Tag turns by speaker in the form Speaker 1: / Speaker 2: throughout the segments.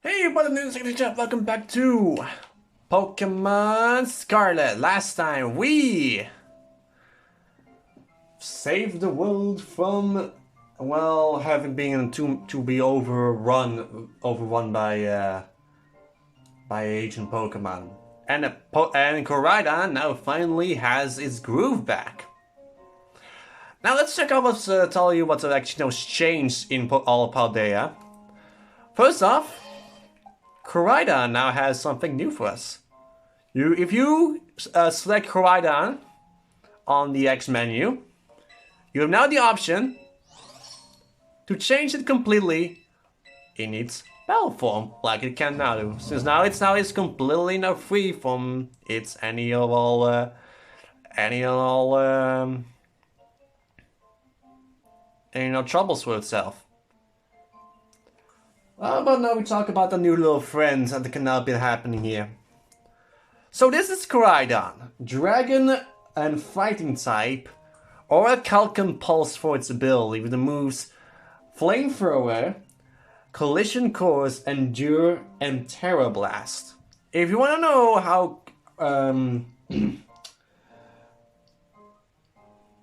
Speaker 1: Hey, what news, chat? Welcome back to Pokemon Scarlet. Last time we saved the world from, well, having been to be overrun by ancient Pokemon, and Koraidon now finally has its groove back. Now let's check out tell you what's actually changed in all of Paldea. First off, Koraidon now has something new for us. If you select Koraidon on the X menu, you have now the option to change it completely in its battle form, like it can now do. Since now it's completely now free from its any and all troubles for itself. But now we talk about the new little friends that can now be happening here. So this is Koraidon, Dragon and Fighting type, or a Calcum Pulse for its ability with the moves Flamethrower, Collision Course, Endure, and Terra Blast. If you want to know how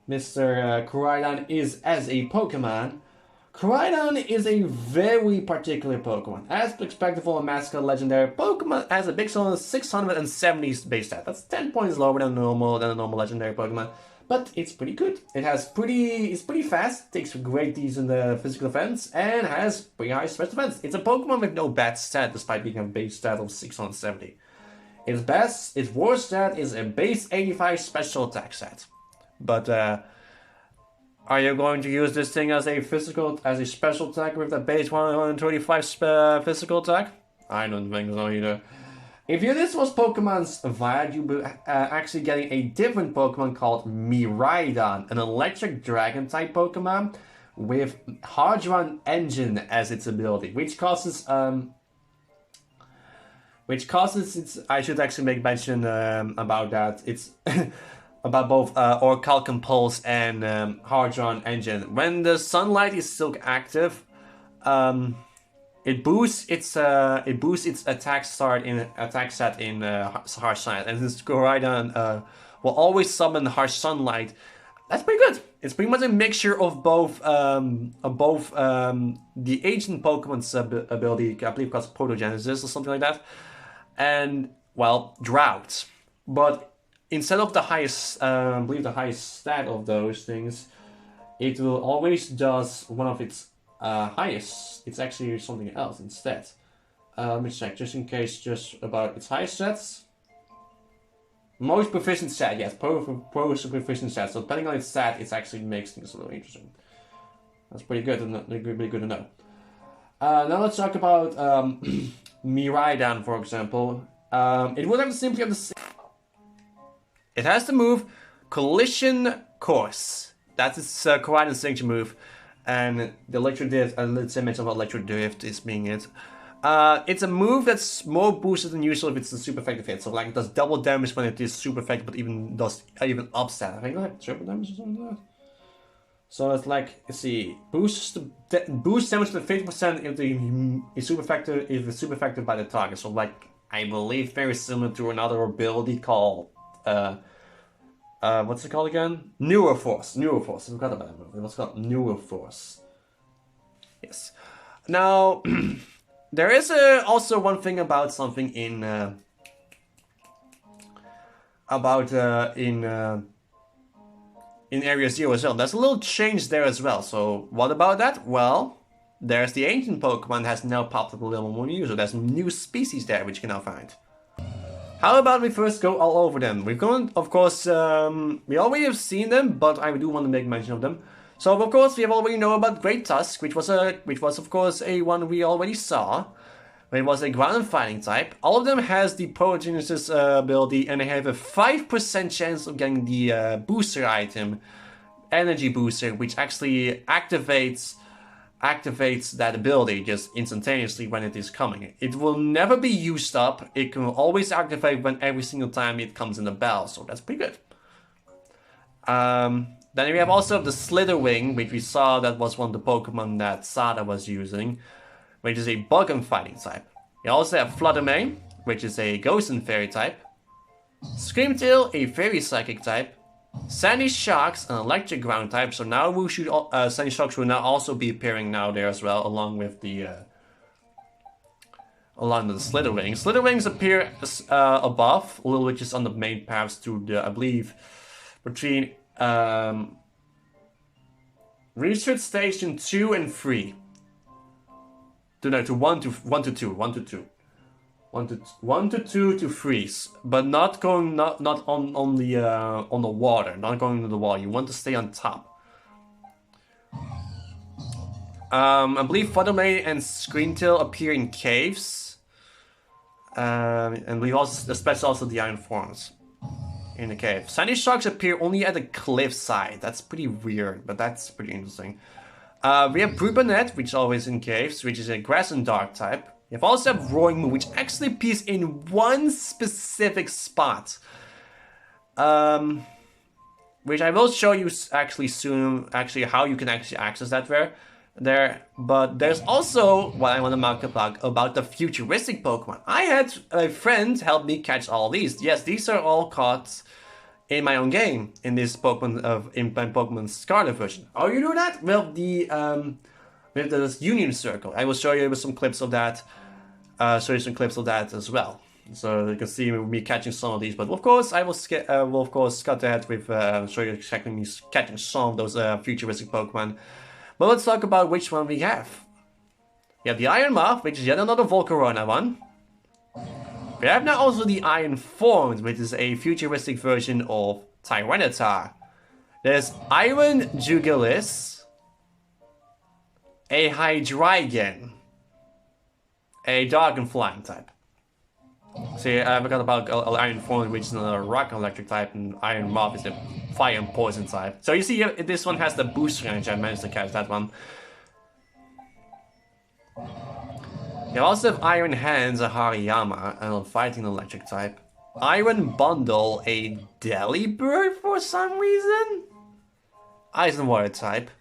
Speaker 1: Mr. Koraidon is as a Pokemon, Koraidon is a very particular Pokemon. As expected for a mascot legendary, Pokemon has a big 670 base stat. That's 10 points lower than a normal legendary Pokemon. But it's pretty good. It's pretty fast, takes great decent physical defense, and has pretty high special defense. It's a Pokemon with no bad stat despite being a base stat of 670. Its worst stat is a base 85 special attack stat. But are you going to use this thing as a special attack with a base 125 physical attack? I don't think so either. If this was Pokemon's VAD, you'd be actually getting a different Pokemon called Miraidon, an electric dragon type Pokemon with Hydron Engine as its ability, which causes its. I should actually make mention about that. It's about both Orichalcum Pulse and Hydron Engine. When the sunlight is still active, it boosts its attack stat in harsh sunlight, and this Koraidon will always summon harsh sunlight. That's pretty good. It's pretty much a mixture of both the ancient Pokemon's ability, I believe, called Protogenesis or something like that, and well, Drought, but instead of the highest, I believe the highest stat of those things, it will always does one of its highest. It's actually something else instead. Let me check, just in case, just about its highest stats. Most proficient stat, yes, pro proficient stat. So depending on its stat, it actually makes things a little interesting. That's pretty good to know. Now let's talk about Miraidon, for example. It would simply have the same. It has the move Collision Course. That's its Koraidon's signature move. And the Electric Drift, let's say mention about Electric Drift is being it. It's a move that's more boosted than usual if it's a super effective hit. So like it does double damage when it is super effective, but even ups that. I think like triple damage or something like that. So it's like, let's see, boost damage to 50% if the super effective by the target. So like, I believe very similar to another ability called what's it called again? Neuroforce. I forgot about that movie. What's called Neuroforce. Yes. Now, there is also one thing about something in Area Zero as well. There's a little change there as well. So what about that? Well, there's the ancient Pokemon has now popped up a little more new. So there's new species there which you can now find. How about we first go all over them? We've gone, of course, we already have seen them, but I do want to make mention of them. So, of course, we have already know about Great Tusk, which was of course a one we already saw. It was a ground and fighting type. All of them has the Protogenesis ability, and they have a 5% chance of getting the booster item, Energy Booster, which actually activates that ability just instantaneously when it is coming. It will never be used up. It can always activate when every single time it comes in the battle, so that's pretty good. Then we have also the Slitherwing, which we saw that was one of the Pokemon that Sada was using, which is a bug and fighting type. You also have Fluttermane, which is a Ghost and Fairy type. Screamtail, a Fairy Psychic type. Sandy Shocks, an Electric Ground type. So now we should Sandy Shocks will now also be appearing now there as well, along with the Slitherwings. Slitherwings appear above, a little bit just on the main paths to the, I believe, between Research Station 2 and 3. To 1 to 2. 1 to 2. 1 to 2 to 3, but not on the water, not going to the wall. You want to stay on top. I believe Fluttermane and Screamtail appear in caves, and we also, especially also the Iron Forms in the cave. Sandy Sharks appear only at the cliff side. That's pretty weird, but that's pretty interesting. We have Brubanet, which is always in caves, which is a Grass and Dark type. You also have Roaring Moon, which actually appears in one specific spot. Which I will show you actually soon, how you can actually access that there. But there's also what I want to mark about the futuristic Pokemon. I had a friend help me catch all these. Yes, these are all caught in my own game in this Pokemon Scarlet version. Oh, you know that? Well, with this Union Circle. I will show you some clips of that. Show you some clips of that as well. So you can see me catching some of these. But of course, I will of course cut ahead with show you exactly me catching some of those futuristic Pokemon. But let's talk about which one we have. We have the Iron Moth, which is yet another Volcarona one. We have now also the Iron Form, which is a futuristic version of Tyranitar. There's Iron Jugulis, a Hydreigon, a Dark and Flying type. See, I forgot about Iron Form, which is a Rock and Electric type, and Iron Moth is a Fire and Poison type. So you see, this one has the boost range. I managed to catch that one. You also have Iron Hands, a Hariyama, and a Fighting Electric type. Iron Bundle, a Delibird for some reason? Ice and Water type.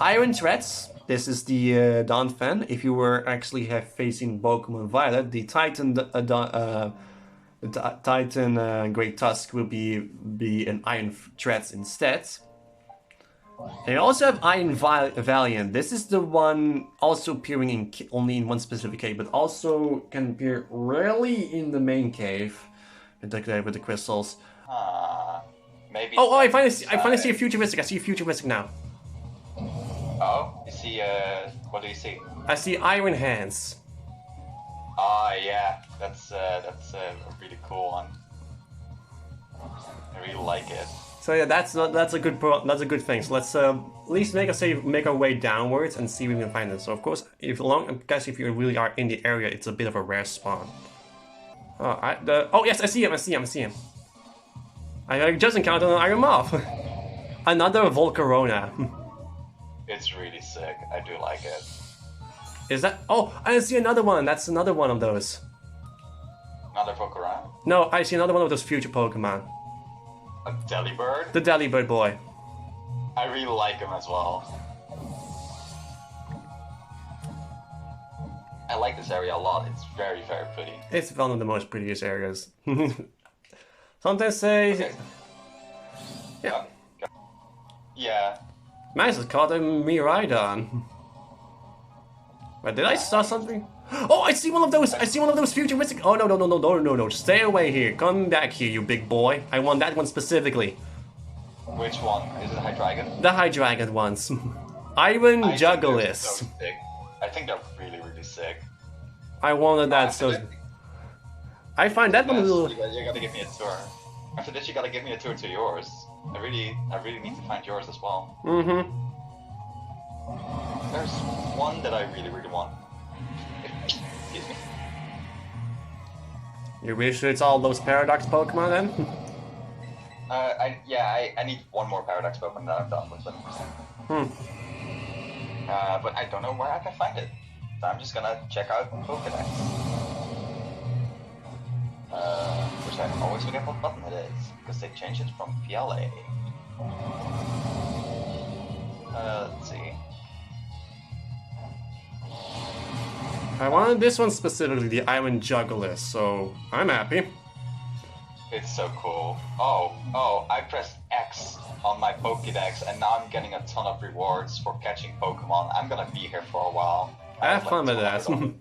Speaker 1: Iron Threats, this is the Donphan. If you were actually facing Pokemon Violet, the Titan Great Tusk will be an Iron Threats instead. And you also have Iron Valiant. This is the one also appearing only in one specific cave, but also can appear rarely in the main cave with the crystals.
Speaker 2: Maybe.
Speaker 1: Oh! I finally see a futuristic. I see a futuristic now.
Speaker 2: Oh, you see? What do you see?
Speaker 1: I see Iron Hands.
Speaker 2: Yeah, that's a really cool one. I really like it.
Speaker 1: So yeah, that's a good thing. So let's at least make our way downwards and see if we can find it. So of course, if you really are in the area, it's a bit of a rare spawn. Oh yes, I see him. I just encountered an Iron Moth. Another Volcarona.
Speaker 2: It's really sick. I do like it.
Speaker 1: Is that? Oh, I see another one. That's another one of those.
Speaker 2: Another Volcarona?
Speaker 1: No, I see another one of those future Pokemon.
Speaker 2: A Delibird?
Speaker 1: The Delibird boy.
Speaker 2: I really like him as well. I like this area a lot. It's very, very pretty.
Speaker 1: It's one of the most prettiest areas. Sometimes say...
Speaker 2: Okay.
Speaker 1: Yeah.
Speaker 2: Yeah.
Speaker 1: Nice, it's called a Miraidon. Wait, did I saw something? Oh, I see one of those! I see one of those futuristic... Oh, no. Stay away here. Come back here, you big boy. I want that one specifically.
Speaker 2: Which one? Is it Hydreigon?
Speaker 1: The Hydreigon ones. Iron Jugulis.
Speaker 2: So sick. I think they're really, really sick.
Speaker 1: I wanted that so... I find that one a little...
Speaker 2: You gotta give me a tour. After this, you gotta give me a tour to yours. I really need to find yours as well.
Speaker 1: Mm-hmm.
Speaker 2: There's one that I really, really want. Excuse me.
Speaker 1: You really sure it's all those Paradox Pokemon then?
Speaker 2: I need one more Paradox Pokemon that I'm done with them. But I don't know where I can find it. So I'm just gonna check out Pokedex. Which I always forget what button it is, because they changed it from PLA. Let's see.
Speaker 1: I wanted this one specifically, the Iron Juggler, so I'm happy.
Speaker 2: It's so cool. Oh, I pressed X on my Pokédex and now I'm getting a ton of rewards for catching Pokemon. I'm gonna be here for a while.
Speaker 1: Have fun with that. So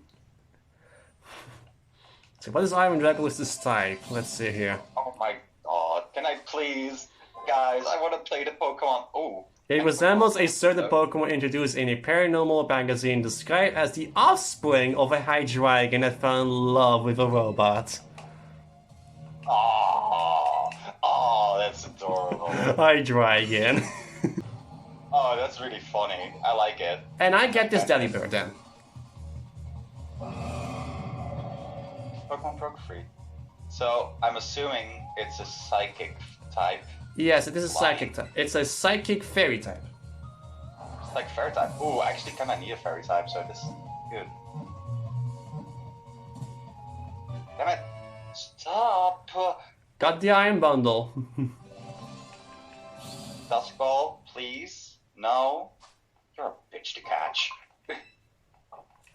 Speaker 1: what is Iron Juggler's type? Let's see here.
Speaker 2: Oh my god, can I please? Guys, I want to play the Pokemon. Oh.
Speaker 1: It resembles a certain Pokemon introduced in a paranormal magazine described as the offspring of a Hydreigon that fell in love with a robot.
Speaker 2: Oh, that's adorable.
Speaker 1: Hydreigon.
Speaker 2: Oh, that's really funny. I like it.
Speaker 1: And I get this Delibird then.
Speaker 2: Pokemon broke free. So, I'm assuming it's a psychic type.
Speaker 1: Yes, it is a psychic type. It's a psychic fairy type.
Speaker 2: It's like fairy type. Ooh, I actually kinda need a fairy type, so this is good. Damn it. Stop!
Speaker 1: Got the Iron Bundle.
Speaker 2: Dusk Ball, please. No. You're a bitch to catch.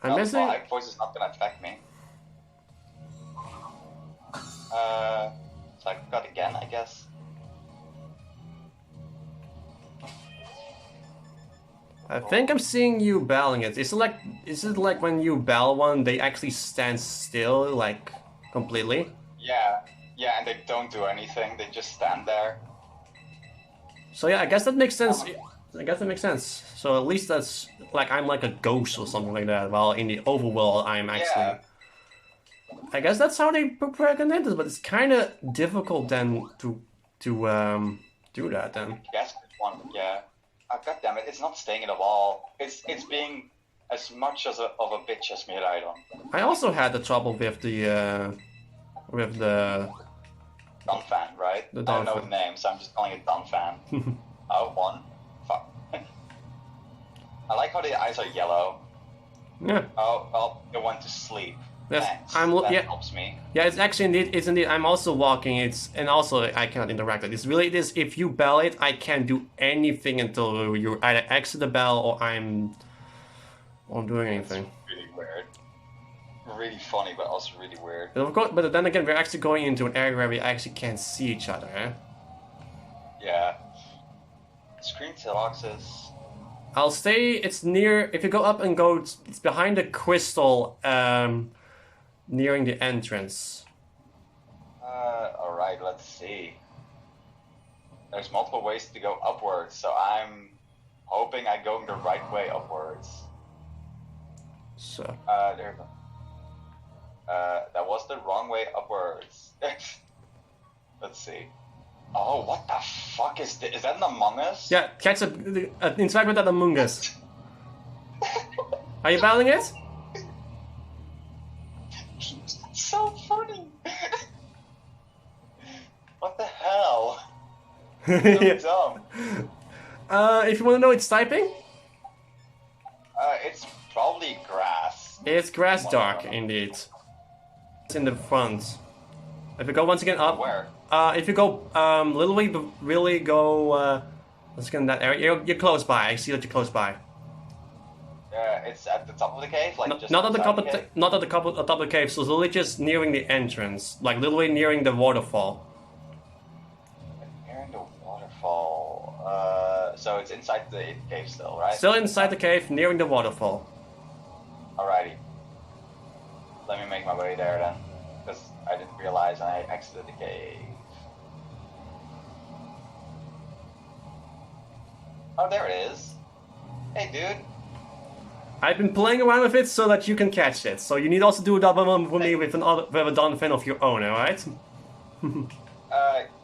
Speaker 1: I'm missing.
Speaker 2: My voice is not gonna affect me. So I got again, I guess.
Speaker 1: I think I'm seeing you battling it. Is it like when you battle one, they actually stand still, like, completely?
Speaker 2: Yeah, and they don't do anything, they just stand there.
Speaker 1: So yeah, I guess that makes sense. I guess that makes sense. So at least that's, like, I'm like a ghost or something like that, while in the overworld I'm actually...
Speaker 2: Yeah.
Speaker 1: I guess that's how they recommend it, but it's kind of difficult then to do that then.
Speaker 2: Yes, one, yeah. Oh, God damn it, it's not staying in the wall. It's being as much of a bitch as Miraidon.
Speaker 1: I also had the trouble with the
Speaker 2: Donphan, right?
Speaker 1: The
Speaker 2: I don't know
Speaker 1: Donphan.
Speaker 2: the name, so I'm just calling it Donphan. Oh, one. Fuck. I like how the eyes are yellow.
Speaker 1: Yeah.
Speaker 2: Oh, it went to sleep.
Speaker 1: Yes,
Speaker 2: Thanks.
Speaker 1: yeah.
Speaker 2: That helps me.
Speaker 1: Yeah, it's actually indeed. I'm also walking. And also I cannot interact with it. It's really this. If you bell it, I can't do anything until you either exit the bell or I'm doing anything.
Speaker 2: It's really weird. Really funny, but also really weird.
Speaker 1: But of course, but then again, we're actually going into an area where we actually can't see each other. Eh?
Speaker 2: Yeah. Screen boxes.
Speaker 1: I'll stay. It's near. If you go up and go, it's behind the crystal. Nearing the entrance.
Speaker 2: Alright, let's see. There's multiple ways to go upwards, so I'm hoping I'm going the right way upwards.
Speaker 1: So.
Speaker 2: There we go. That was the wrong way upwards. Let's see. Oh, what the fuck is this? Is that an Among Us?
Speaker 1: Yeah, catch interact with that Among Us. Are you battling it?
Speaker 2: So funny. What the hell? So dumb.
Speaker 1: If you want to know its typing,
Speaker 2: It's probably grass.
Speaker 1: it's grass dark indeed. It's in the front. If you go once again up,
Speaker 2: Where?
Speaker 1: if you go really go let's get in that area. You're close by. I see that you're close by.
Speaker 2: It's at the top of the cave, like just
Speaker 1: Not at the
Speaker 2: outside
Speaker 1: top of
Speaker 2: cave?
Speaker 1: not at the top of the cave. So it's literally just nearing the entrance, like literally nearing the waterfall.
Speaker 2: Nearing the waterfall. So it's inside the cave still, right?
Speaker 1: Still inside the cave, nearing the waterfall.
Speaker 2: Alrighty. Let me make my way there then, because I didn't realize I exited the cave. Oh, there it is. Hey, dude.
Speaker 1: I've been playing around with it so that you can catch it. So you need also do a double one for me with a Donphan of your own, alright?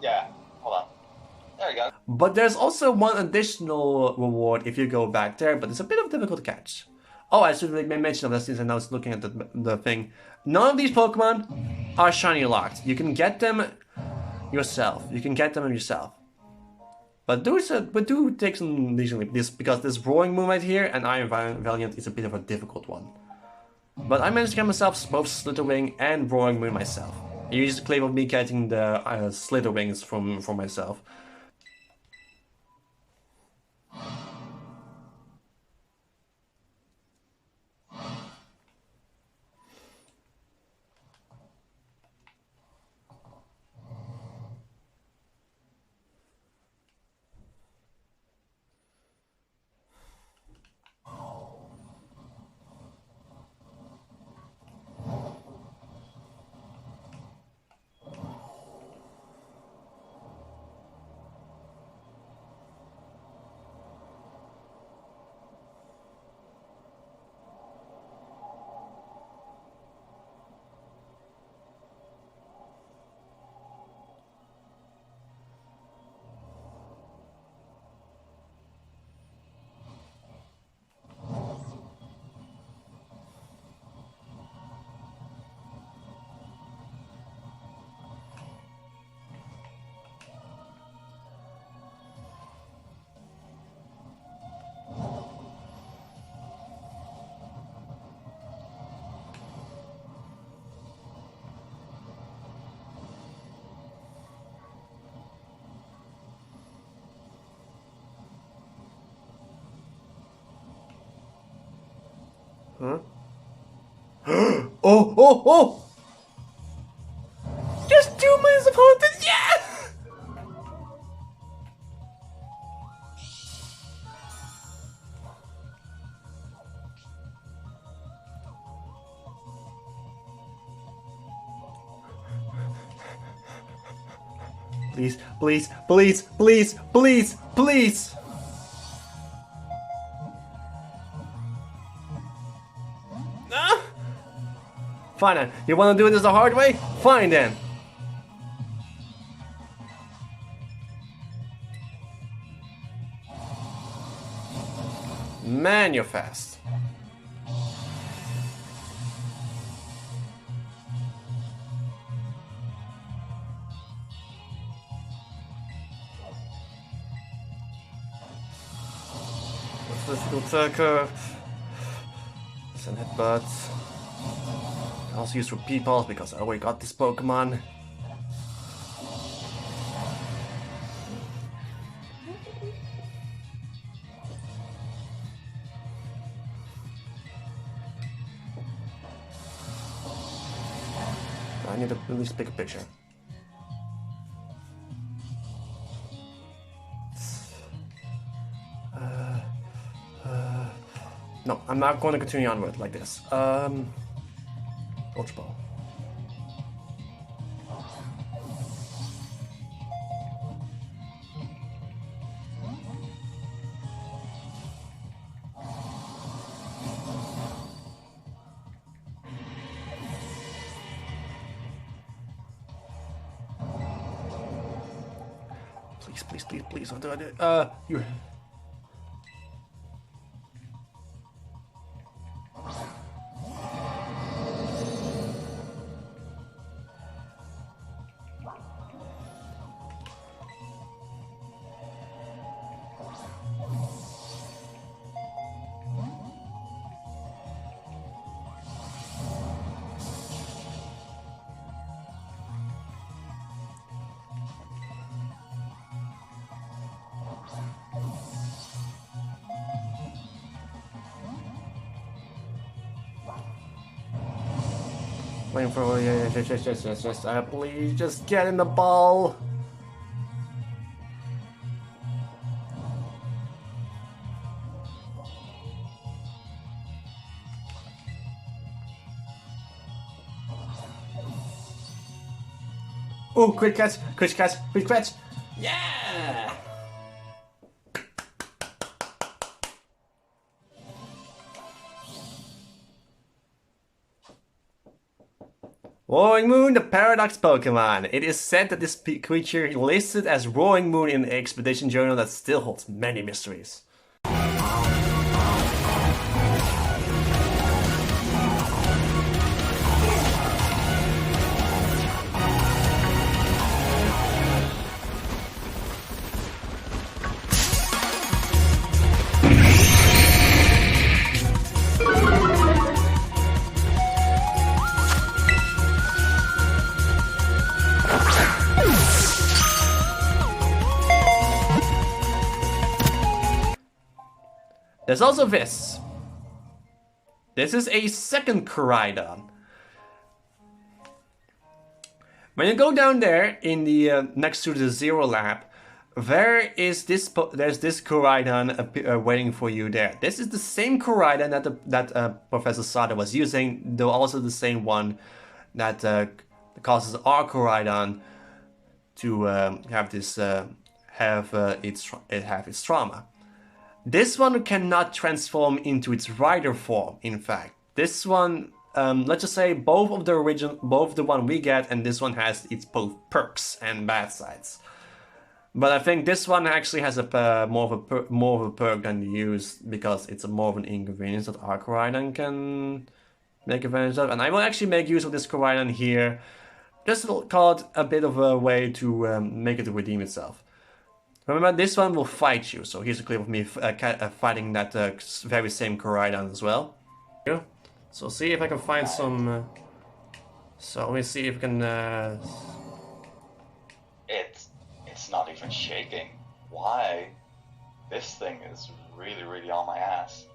Speaker 2: Yeah. Hold on. There we go.
Speaker 1: But there's also one additional reward if you go back there, but it's a bit of difficult to catch. Oh, I should make mention of that since I was looking at the thing. None of these Pokemon are shiny locked. You can get them yourself. But do take some leisurely because this Roaring Moon right here and Iron Valiant is a bit of a difficult one. But I managed to get myself both Slitherwing and Roaring Moon myself. I used the claim of me getting the Slitherwings from myself. Huh? Oh, oh, oh! Just 2 minutes of haunted, yeah! Please, please, please, please, please, please! Ah! Fine then. You wanna do this the hard way? Fine then. Man, you're fast. Circle. Send headbutts. I also use for people because I already got this Pokemon. I need to at least pick a picture. No, I'm not going to continue on with it like this. Ultra Ball. Please, please, please, please, don't do it. You. Waiting for yes. Please just get in the ball. Oh, quick catch, quick catch, quick catch. Yeah. Roaring Moon, the Paradox Pokemon. It is said that this creature listed as Roaring Moon in the Expedition Journal that still holds many mysteries. There's also this. This is a second Koraidon. When you go down there in the next to the Zero Lab, there's this Koraidon waiting for you there. This is the same Koraidon that Professor Sada was using, though also the same one that causes our Koraidon to have its trauma. This one cannot transform into its rider form, in fact. This one, let's just say both the one we get and this one has its both perks and bad sides. But I think this one actually has a more of a perk than the use because it's more of an inconvenience that our Koraidon can make advantage of. And I will actually make use of this Koraidon here, just call it a bit of a way to make it redeem itself. Remember, this one will fight you, so here's a clip of me fighting that very same Koraidon as well. So see if I can find some... so let me see if I can...
Speaker 2: It's not even shaking. Why? This thing is really, really on my ass.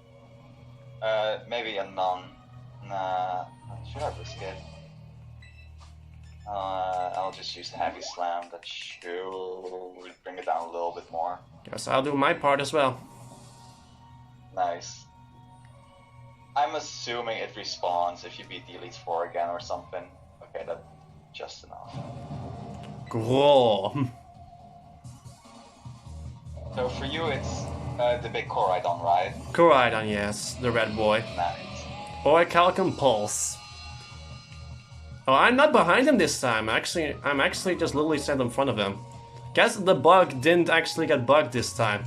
Speaker 2: Maybe a non. Nah, should I risk it? I'll just use the heavy slam. That should bring it down a little bit more.
Speaker 1: Guess I'll do my part as well.
Speaker 2: Nice. I'm assuming it respawns if you beat the Elite Four again or something. Okay, that's just enough.
Speaker 1: Cool.
Speaker 2: So for you, it's the big Koraidon, right?
Speaker 1: Koraidon, yes, the red boy.
Speaker 2: Nice.
Speaker 1: Or Calcum Pulse. Oh, I'm not behind him this time. I'm actually just literally set in front of him. Guess the bug didn't actually get bugged this time.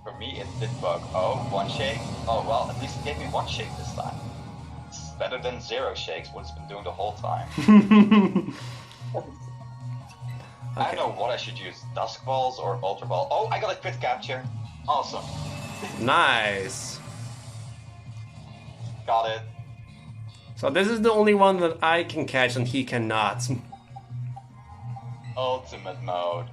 Speaker 2: For me, it did bug. Oh, one shake? Oh, well, at least it gave me one shake this time. It's better than 0 shakes, what it's been doing the whole time. I don't know what I should use, Dusk Balls or Ultra Ball. Oh, I got a crit capture. Awesome.
Speaker 1: Nice.
Speaker 2: Got it.
Speaker 1: So this is the only one that I can catch and he cannot.
Speaker 2: Ultimate mode.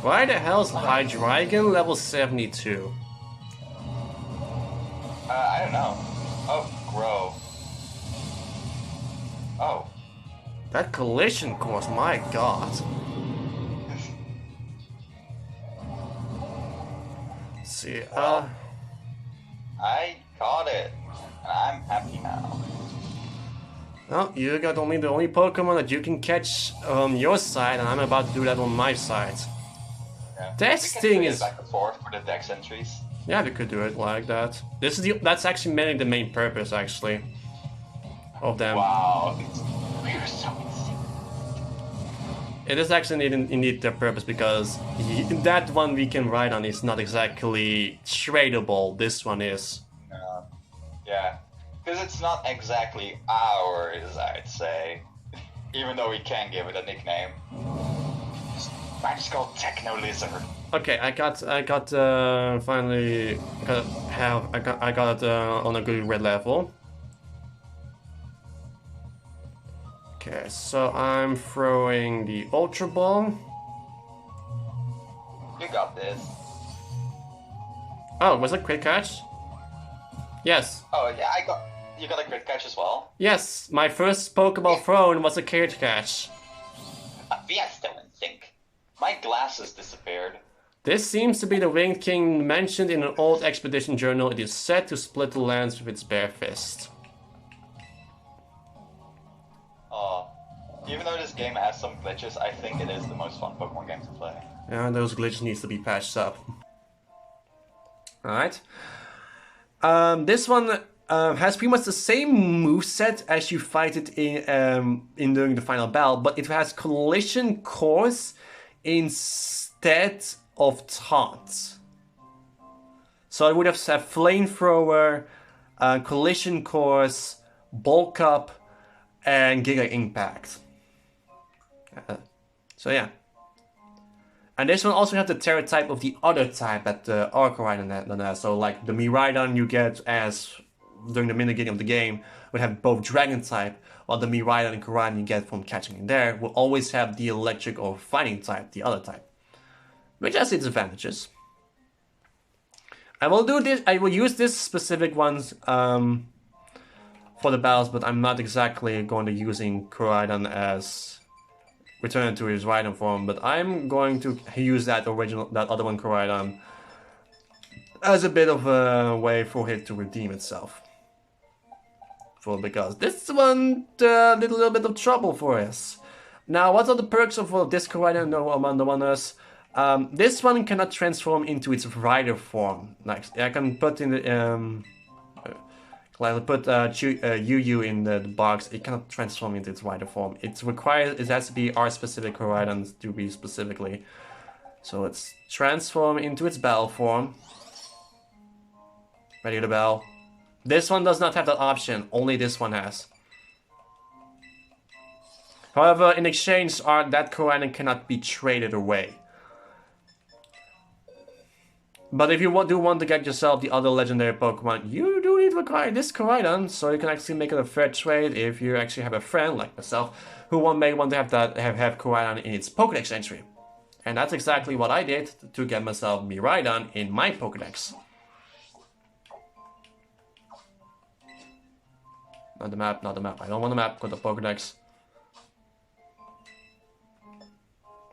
Speaker 1: Why the hell is Hydreigon level 72?
Speaker 2: I don't know. Oh, grow. Oh.
Speaker 1: That collision course, my god. Let's see,
Speaker 2: I got it. And I'm happy now.
Speaker 1: well, you got only the only Pokemon that you can catch on your side, and I'm about to do that on my side.
Speaker 2: Yeah.
Speaker 1: This
Speaker 2: We can
Speaker 1: thing
Speaker 2: trade it
Speaker 1: is...
Speaker 2: back and forth for the dex entries.
Speaker 1: Yeah, we could do it like that. That's actually mainly the main purpose, actually, of them.
Speaker 2: Wow, we're so insane.
Speaker 1: It is actually indeed their purpose, because that one we can ride on is not exactly tradable. This one is.
Speaker 2: Yeah, because it's not exactly ours, I'd say. Even though we can give it a nickname. Mine's called Techno Lizard.
Speaker 1: Okay, I got finally I got it on a good red level. Okay, so I'm throwing the Ultra Ball.
Speaker 2: You got this.
Speaker 1: Oh, was it quick catch? Yes.
Speaker 2: Oh yeah, you got a crit catch as well?
Speaker 1: Yes, my first Pokeball thrown was a crit catch.
Speaker 2: A Fiesta and think. My glasses disappeared.
Speaker 1: This seems to be the Winged King mentioned in an old expedition journal. It is said to split the lands with its bare fist.
Speaker 2: Even though this game has some glitches, I think it is the most fun Pokemon game to play.
Speaker 1: Yeah, those glitches needs to be patched up. Alright. This one has pretty much the same moveset as you fight it in during the final battle, but it has Collision Course instead of Taunt. So I would have said Flamethrower, Collision Course, Bulk Up, and Giga Impact. So yeah. And this one also has the Terra type of the other type that the Arcanine has. So like the Miraidon you get as during the minigame of the game would have both Dragon type, while the Miraidon and Koraidon you get from catching in there will always have the Electric or Fighting type, the other type. Which has its advantages. I will use this specific ones for the battles, but I'm not exactly going to using Koraidon as return to his Rhydon form, but I'm going to use that other one Koraidon as a bit of a way for it to redeem itself. Because this one did a little bit of trouble for us. Now, what are the perks of this Koraidon among the ones? This one cannot transform into its rider form. Like I can put in the I'll put UU in the box. It cannot transform into its rider form. It has to be our specific Koraidon to be specifically. So let's transform into its battle form. Ready to battle. This one does not have that option. Only this one has. However, in exchange, that Koraidon cannot be traded away. But if you do want to get yourself the other legendary Pokemon, you do need to acquire this Koraidon, so you can actually make it a fair trade if you actually have a friend like myself who may want to have Koraidon in its Pokedex entry. And that's exactly what I did to get myself Miraidon in my Pokedex. Not the map, not the map. I don't want the map, got the Pokedex.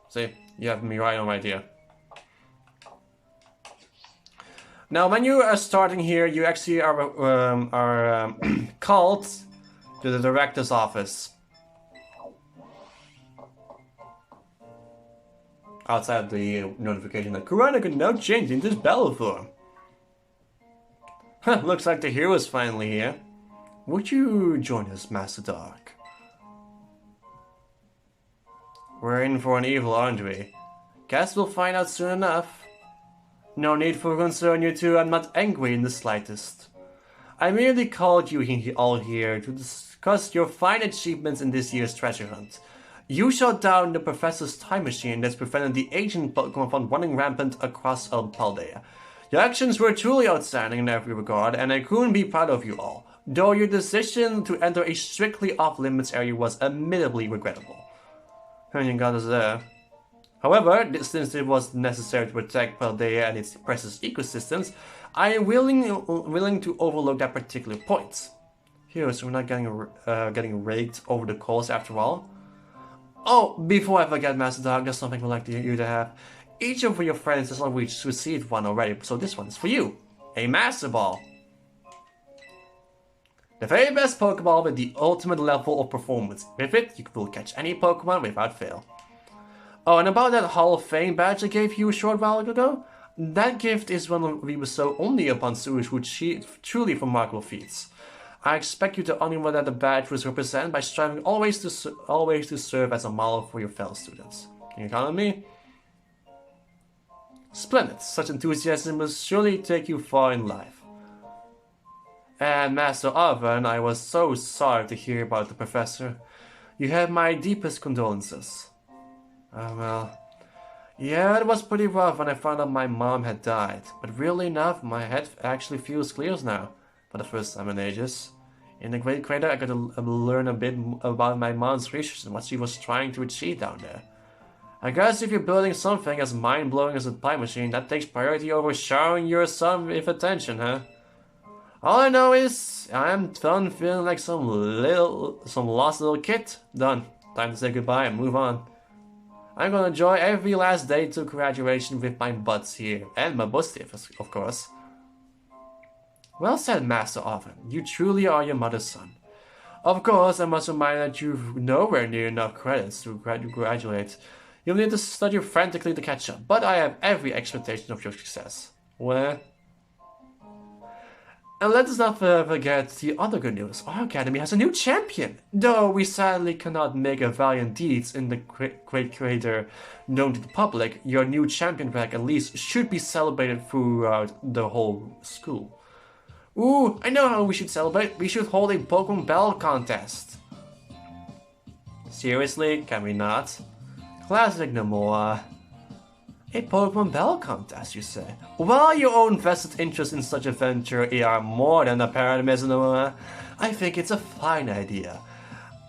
Speaker 1: See, you have Miraidon right here. Now, when you are starting here, you actually are called to the director's office. Outside the notification that Corona can now change into his battle form. Huh, looks like the hero is finally here. Would you join us, Master Dark? We're in for an evil, aren't we? Guess we'll find out soon enough. No need for concern, you two. I'm not angry in the slightest. I merely called you all here to discuss your fine achievements in this year's treasure hunt. You shot down the professor's time machine that's prevented the ancient Pokemon from running rampant across Paldea. Your actions were truly outstanding in every regard, and I couldn't be proud of you all, though your decision to enter a strictly off-limits area was admittedly regrettable. And you got us there. However, since it was necessary to protect Paldea and its precious ecosystems, I am willing to overlook that particular point. Here, so we're not getting raked over the coals after all. Oh, before I forget, Master Dog, there's something I'd like you to have. Each of your friends has already received one already, so this one is for you. A Master Ball. The very best Pokeball with the ultimate level of performance. With it, you will catch any Pokemon without fail. Oh, and about that Hall of Fame badge I gave you a short while ago, that gift is one we bestow only upon students who achieve truly remarkable feats. I expect you to honor what that badge was represent by striving always to serve as a model for your fellow students. Can you count on me? Splendid. Such enthusiasm will surely take you far in life. And Master Arven, I was so sorry to hear about the professor. You have my deepest condolences. Well, yeah, it was pretty rough when I found out my mom had died. But really enough, my head actually feels clear now, for the first time in ages. In the Great Crater, I got to learn a bit about my mom's research and what she was trying to achieve down there. I guess if you're building something as mind-blowing as a time machine, that takes priority over showering your son with attention, huh? All I know is, I'm done feeling like some lost little kid. Done. Time to say goodbye and move on. I'm gonna enjoy every last day to graduation with my buds here, and my Bustiff, of course. Well said, Master Arven. You truly are your mother's son. Of course, I must remind that you've nowhere near enough credits to graduate. You'll need to study frantically to catch up, but I have every expectation of your success. Well... And let us not forget the other good news. Our academy has a new champion. Though we sadly cannot make a valiant deeds in the Great Crater known to the public, your new champion rank at least should be celebrated throughout the whole school. Ooh, I know how we should celebrate. We should hold a Pokemon Battle contest. Seriously, can we not? Classic Nomura. A Pokemon Battle contest, you say? While your own vested interest in such a venture are more than apparent, Ms. Nomura, I think it's a fine idea.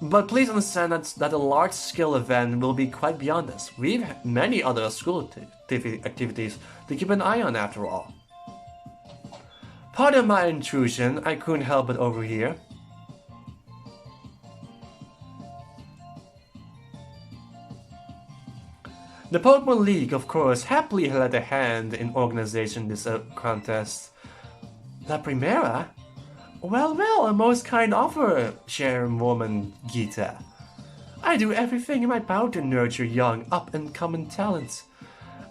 Speaker 1: But please understand that a large-scale event will be quite beyond this. We have many other school activities to keep an eye on after all. Pardon my intrusion, I couldn't help but overhear. The Pokemon League, of course, happily lent a hand in organizing this contest. La Primera? Well, a most kind offer, Chairwoman Gita. I do everything in my power to nurture young, up-and-coming talents.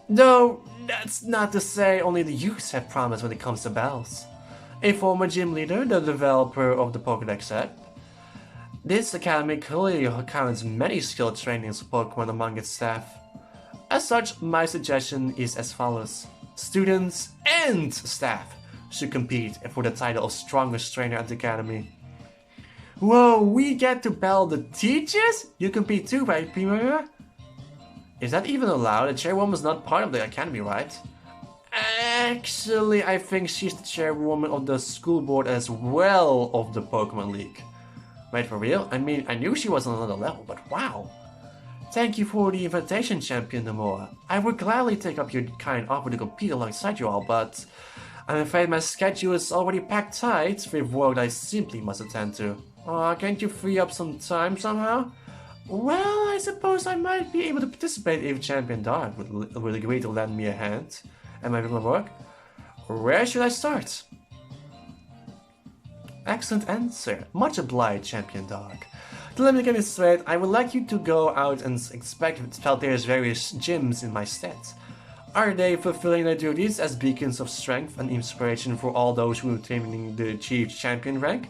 Speaker 1: Though, that's not to say only the youths have promise when it comes to battles. A former gym leader, the developer of the Pokédex set. This academy clearly counts many skilled trainings of Pokemon among its staff. As such, my suggestion is as follows. Students and staff should compete for the title of strongest trainer at the academy. Whoa, we get to battle the teachers? You compete too, right, Primera? Is that even allowed? The chairwoman is not part of the academy, right? Actually, I think she's the chairwoman of the school board as well of the Pokemon League. Wait, for real? I mean, I knew she was on another level, but wow. Thank you for the invitation, Champion Nomura. I would gladly take up your kind offer to compete alongside you all, but I'm afraid my schedule is already packed tight with work I simply must attend to. Can't you free up some time somehow? Well, I suppose I might be able to participate if Champion Dark would agree to lend me a hand at my regular work. Where should I start? Excellent answer. Much obliged, Champion Dark. To let me get it straight, I would like you to go out and inspect Paldea's various gyms in my stead. Are they fulfilling their duties as beacons of strength and inspiration for all those who are attaining the Chief Champion rank?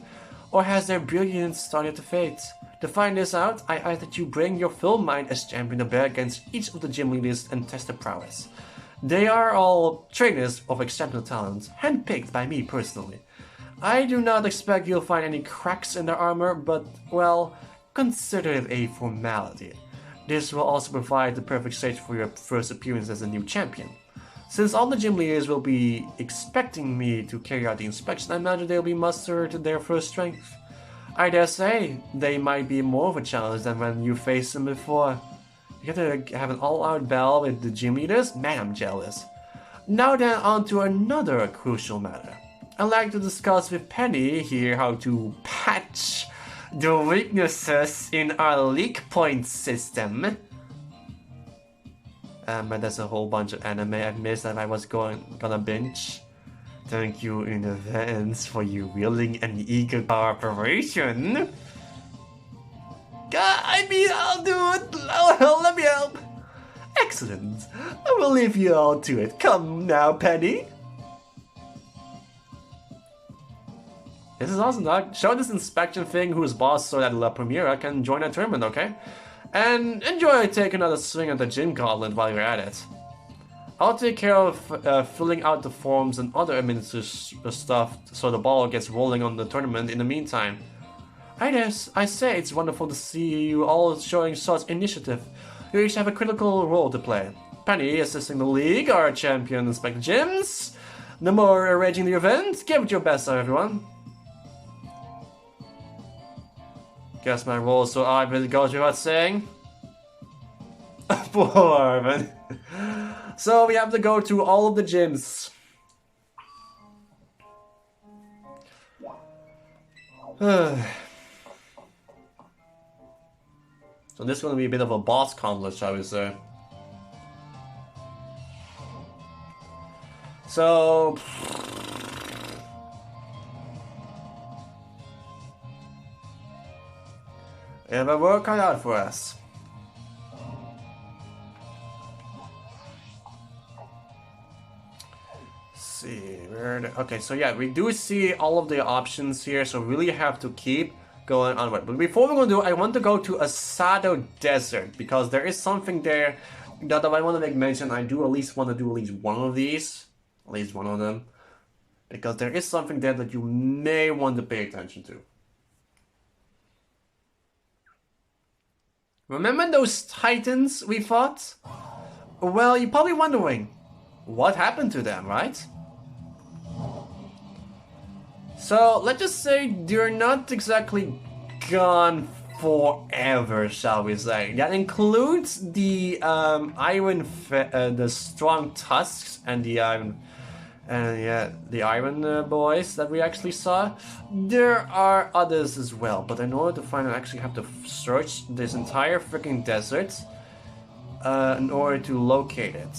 Speaker 1: Or has their brilliance started to fade? To find this out, I ask that you bring your full mind as Champion of Bear against each of the gym leaders and test their prowess. They are all trainers of exceptional talent, handpicked by me personally. I do not expect you'll find any cracks in their armor, but, well, consider it a formality. This will also provide the perfect stage for your first appearance as a new champion. Since all the gym leaders will be expecting me to carry out the inspection, I imagine they'll be mustered to their first strength. I dare say, they might be more of a challenge than when you faced them before. You get to have an all-out battle with the gym leaders? Man, I'm jealous. Now then, on to another crucial matter. I'd like to discuss with Penny here how to patch the weaknesses in our leak point system. But there's a whole bunch of anime I've missed that I was gonna binge. Thank you in advance for your willing and eager cooperation. I mean, I'll do it. Let me help. Excellent. I will leave you all to it. Come now, Penny. This is awesome, dog. Show this inspection thing whose boss so that La Primera can join a tournament, okay? And enjoy taking another swing at the gym gauntlet while you're at it. I'll take care of filling out the forms and other administrative stuff so the ball gets rolling on the tournament in the meantime. I say it's wonderful to see you all showing such initiative. You each have a critical role to play. Penny assisting the league, our champion inspecting gyms. Nomura arranging the event. Give it your best, everyone. Guess my role so obvious goes without saying. Poor Arvin. So we have to go to all of the gyms. So this is going to be a bit of a boss conflict, shall we say. So... we have a work cut out for us. See, okay, so yeah, we do see all of the options here, so really have to keep going onward. But before we're going to do, I want to go to Asado Desert, because there is something there that I want to make mention. I do at least want to do at least one of these, at least one of them, because there is something there that you may want to pay attention to. Remember those titans we fought? Well, you're probably wondering, what happened to them, right? So, let's just say they're not exactly gone forever, shall we say. That includes the the strong tusks and the iron... the iron boys that we actually saw. There are others as well, but in order to find them, I actually have to search this entire freaking desert in order to locate it.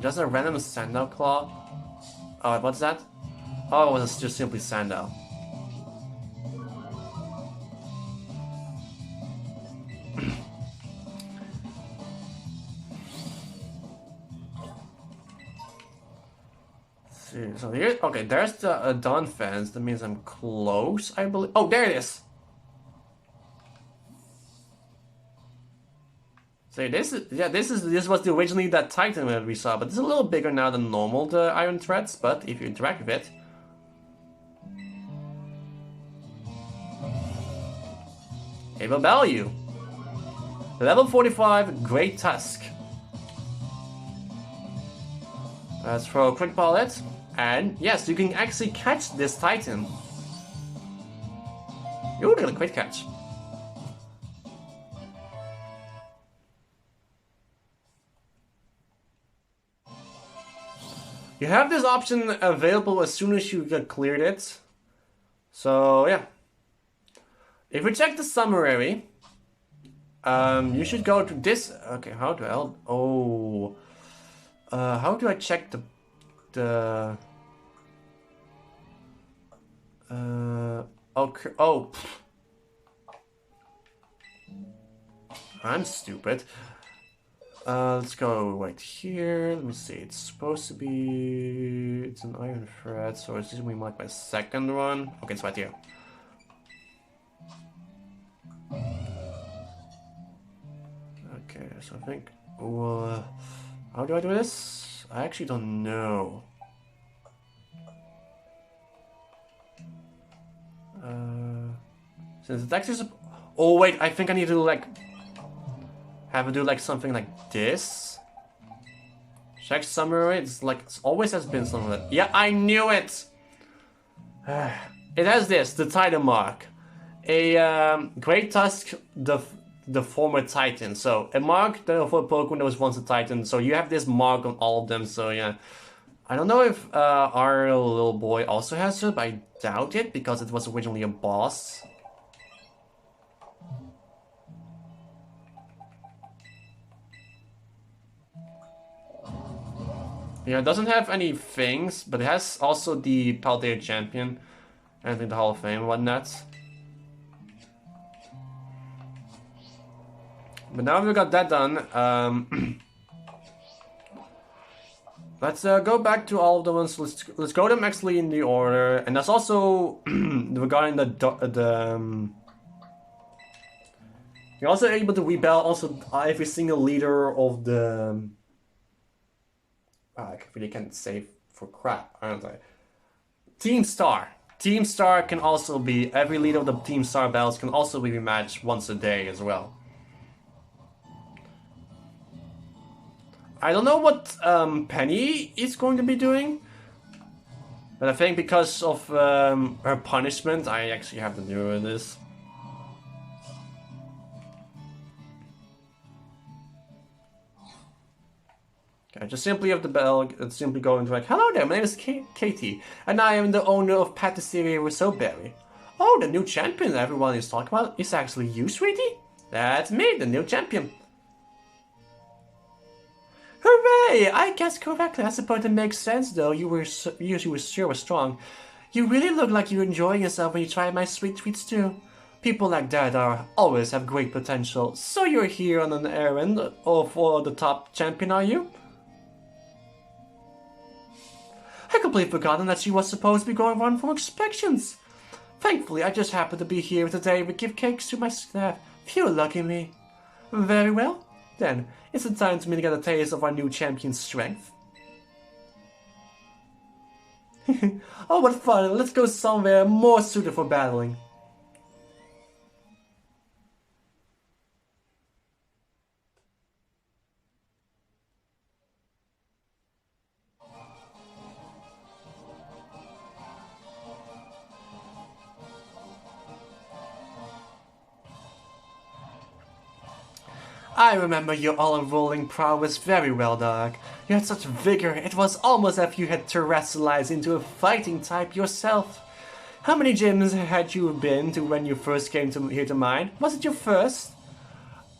Speaker 1: Just a random Sandal Claw? Oh, what's that? Oh, it's just simply Sandal. So here, okay, there's the Dawn fence. That means I'm close, I believe. Oh, there it is. So this was originally that Titan that we saw, but it's a little bigger now than normal, the Iron Threads. But if you interact with it, it will bell you. Level 45, Great Tusk. Let's throw a quick ball it. And yes, you can actually catch this Titan. Ooh, really quick catch. You have this option available as soon as you get cleared it. So yeah. If we check the summary, you should go to this. Okay, how do I? How do I check the? Okay. Oh. I'm stupid. Let's go right here. Let me see. It's supposed to be. It's an iron thread, so it's just like my second one. Okay, it's right here. Okay, so I think. Well, how do I do this? I actually don't know. Since it's actually. Oh wait, I think I need to like. Have it do like something like this. Check summary. It's like it always has been something like that. Yeah, I knew it. It has this, the Titan mark, a Great Tusk, the former Titan. So a mark that for a Pokemon that was once a Titan. So you have this mark on all of them. So yeah, I don't know if our little boy also has it, but I doubt it because it was originally a boss. Yeah, it doesn't have any things, but it has also the Paldea champion, and I think the Hall of Fame and whatnot. But now we got that done, let's go back to all of the ones. Let's go them actually in the order, and that's also regarding you're also able to rebel also every single leader of the. I really can't say for crap, aren't I? Team Star. Team Star can also be, every leader of the Team Star battles can also be rematched once a day as well. I don't know what Penny is going to be doing, but I think because of her punishment, I actually have to do this. Okay, just simply have the bell, simply go into like, hello there, my name is Katie, and I am the owner of Patisserie Rousseauberry. Oh, the new champion everyone is talking about is actually you, sweetie? That's me, the new champion. Hooray! I guessed correctly. I suppose it makes sense, though. You were sure strong. You really look like you're enjoying yourself when you try my sweet treats too. People like that always have great potential. So you're here on an errand for the top champion, are you? I completely forgotten that she was supposed to be going on for inspections. Thankfully, I just happened to be here today to give cakes to my staff. Phew, lucky me. Very well. Then, it's the time for me to get a taste of our new champion's strength. Oh, what fun! Let's go somewhere more suited for battling. I remember your all-enrolling prowess very well, dog. You had such vigor, it was almost as if you had terrestrialized into a fighting type yourself. How many gyms had you been to when you first came here to mine? Was it your first?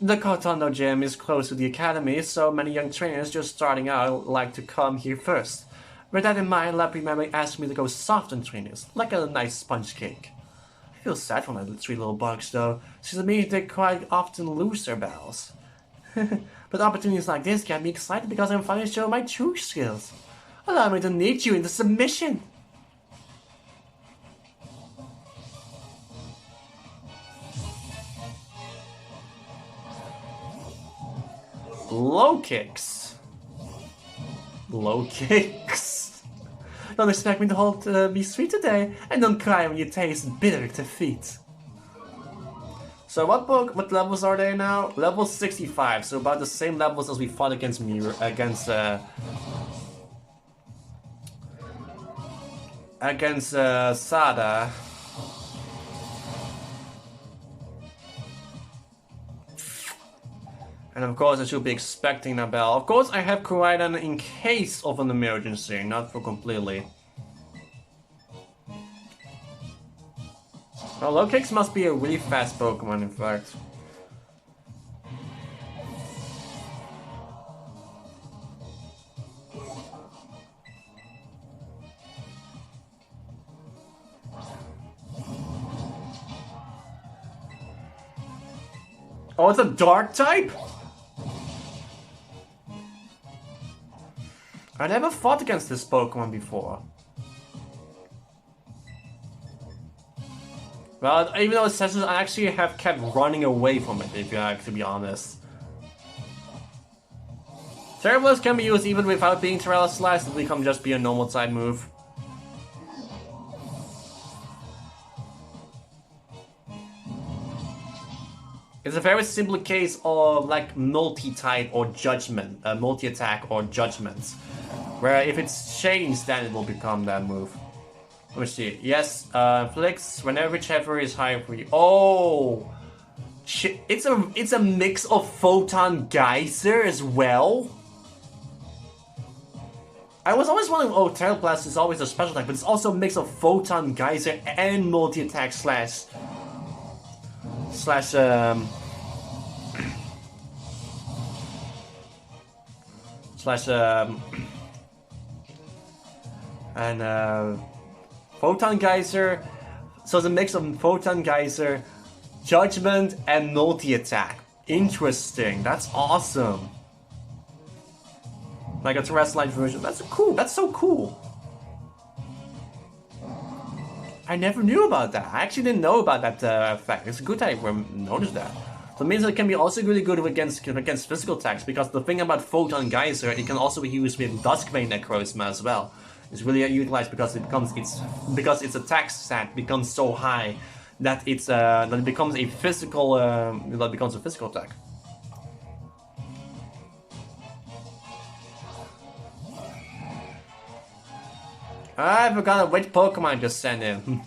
Speaker 1: The Cortondo gym is close to the academy, so many young trainers just starting out like to come here first. With that in mind, Lappy Memory asked me to go soft on trainers, like a nice sponge cake. I feel sad for my three little bugs, though, since it means they quite often lose their battles. But opportunities like this get me excited because I'm finally showing my true skills. Allow me to knead you into submission. Low kicks. Low kicks. Don't expect me to be sweet today, and don't cry when you taste bitter defeat. So what levels are they now? Level 65, so about the same levels as we fought against Sada. And of course I should be expecting a bell. Of course I have Koraidon in case of an emergency, not for completely. Well, Lokix must be a really fast Pokemon, in fact. Oh, it's a Dark type? I never fought against this Pokemon before. Well, even though it says it, I actually have kept running away from it, if you like, to be honest. Terrablast can be used even without being Terrasalized, it can just be a normal type move. It's a very simple case of like multi-type or judgment, multi-attack or judgments, where if it's changed, then it will become that move. Let me see. Yes, flicks whenever whichever is higher for you. Oh, shit! It's a mix of Photon Geyser as well. I was always wondering. Oh, Terra Blast is always a special attack, but it's also a mix of Photon Geyser and multi attack slash and Photon Geyser, so it's a mix of Photon Geyser, Judgment, and multi-attack. Interesting, that's awesome. Like a Terrestrial version, that's cool, that's so cool. I never knew about that, I actually didn't know about that effect. It's good I noticed that. So it means it can be also really good against physical attacks, because the thing about Photon Geyser, it can also be used with Duskbane Necrozma as well. It's really utilized because its attack stat becomes so high that it becomes a physical attack. I forgot which Pokemon just sent in.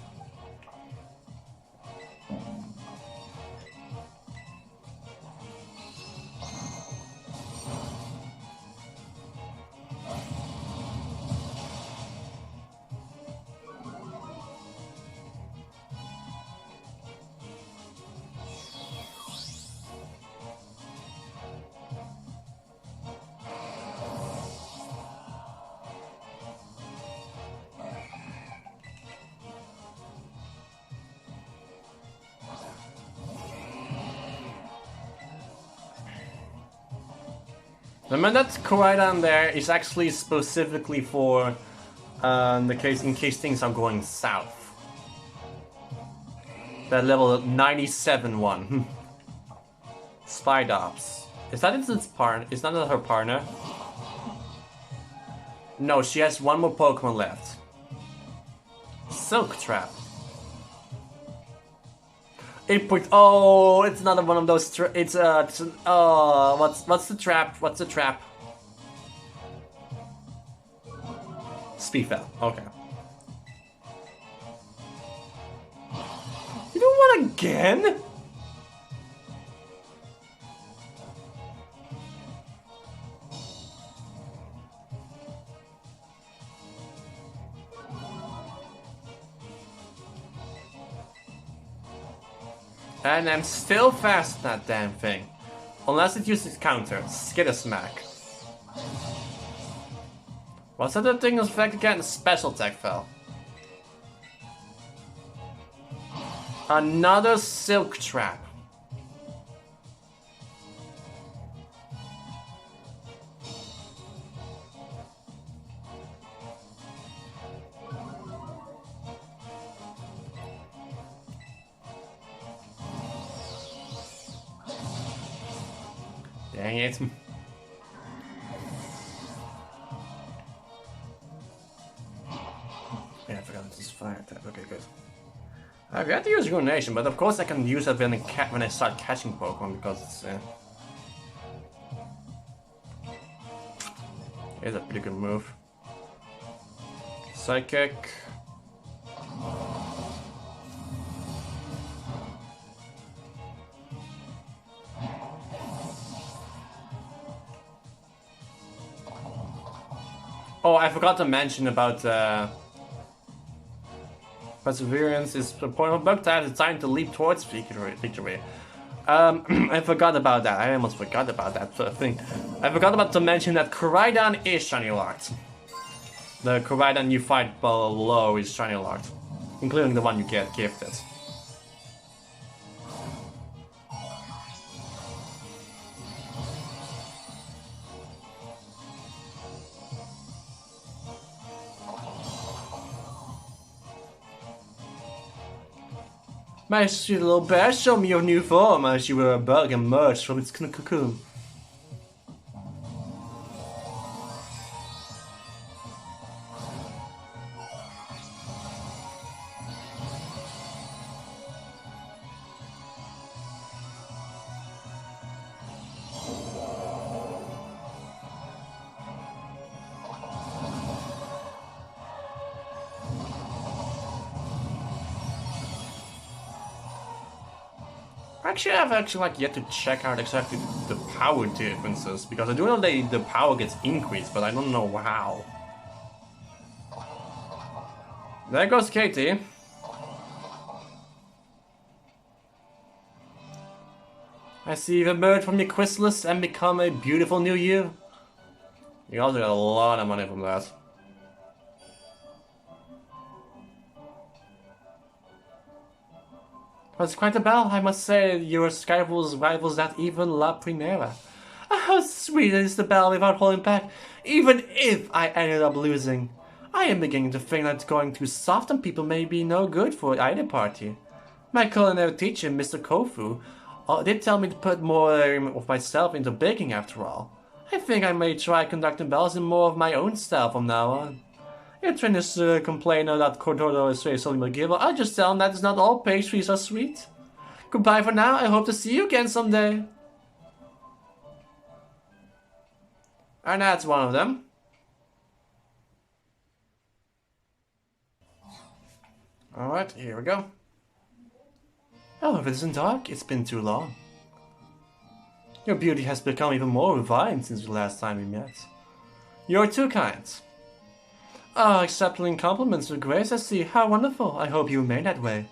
Speaker 1: Remember that Koraidon there is actually specifically for in case things are going south. That level 97 one. Spidops. Is that its partner? Is that not her partner? No, she has one more Pokemon left. Silk Trap. Oh, it's another one of those. What's the trap? What's the trap? Speedfell. Okay. You don't want again? And I'm still fast at that damn thing. Unless it uses counter. Skittersmack. What's that thing effect again? Special attack fell. Another Silk Trap. Dang it. Yeah, I forgot this is fire type. Okay, good. I've had to use Ruination, but of course I can use it when I start catching Pokemon because it's it's a pretty good move. Psychic. Oh, I forgot to mention about Perseverance is the point of bug type. It's time to leap towards victory. I forgot about that. I almost forgot about that thing. I forgot about to mention that Koraidon is shiny locked. The Koraidon you fight below is shiny locked, including the one you get gifted. My sweet little bear, show me your new form as you were a bug emerged from its cocoon. Actually, I've like yet to check out exactly the power differences because I do know the power gets increased, but I don't know how. There goes Katie. I see you've emerged from your chrysalis and become a beautiful new you. You also got a lot of money from that. That's quite a bell, I must say. Your Skywolves rivals that even La Primera. How sweet is the bell without holding back, even if I ended up losing. I am beginning to think that going too soft on people may be no good for either party. My culinary teacher, Mr. Kofu, did tell me to put more of myself into baking after all. I think I may try conducting bells in more of my own style from now on. Your trainers complain that Cordodo is very soluble giver. I'll just tell them that it's not all pastries are sweet. Goodbye for now, I hope to see you again someday. And that's one of them. Alright, here we go. Oh, if it isn't dark, it's been too long. Your beauty has become even more refined since the last time we met. You're too kind. Accepting compliments with grace, I see. How wonderful. I hope you remain that way.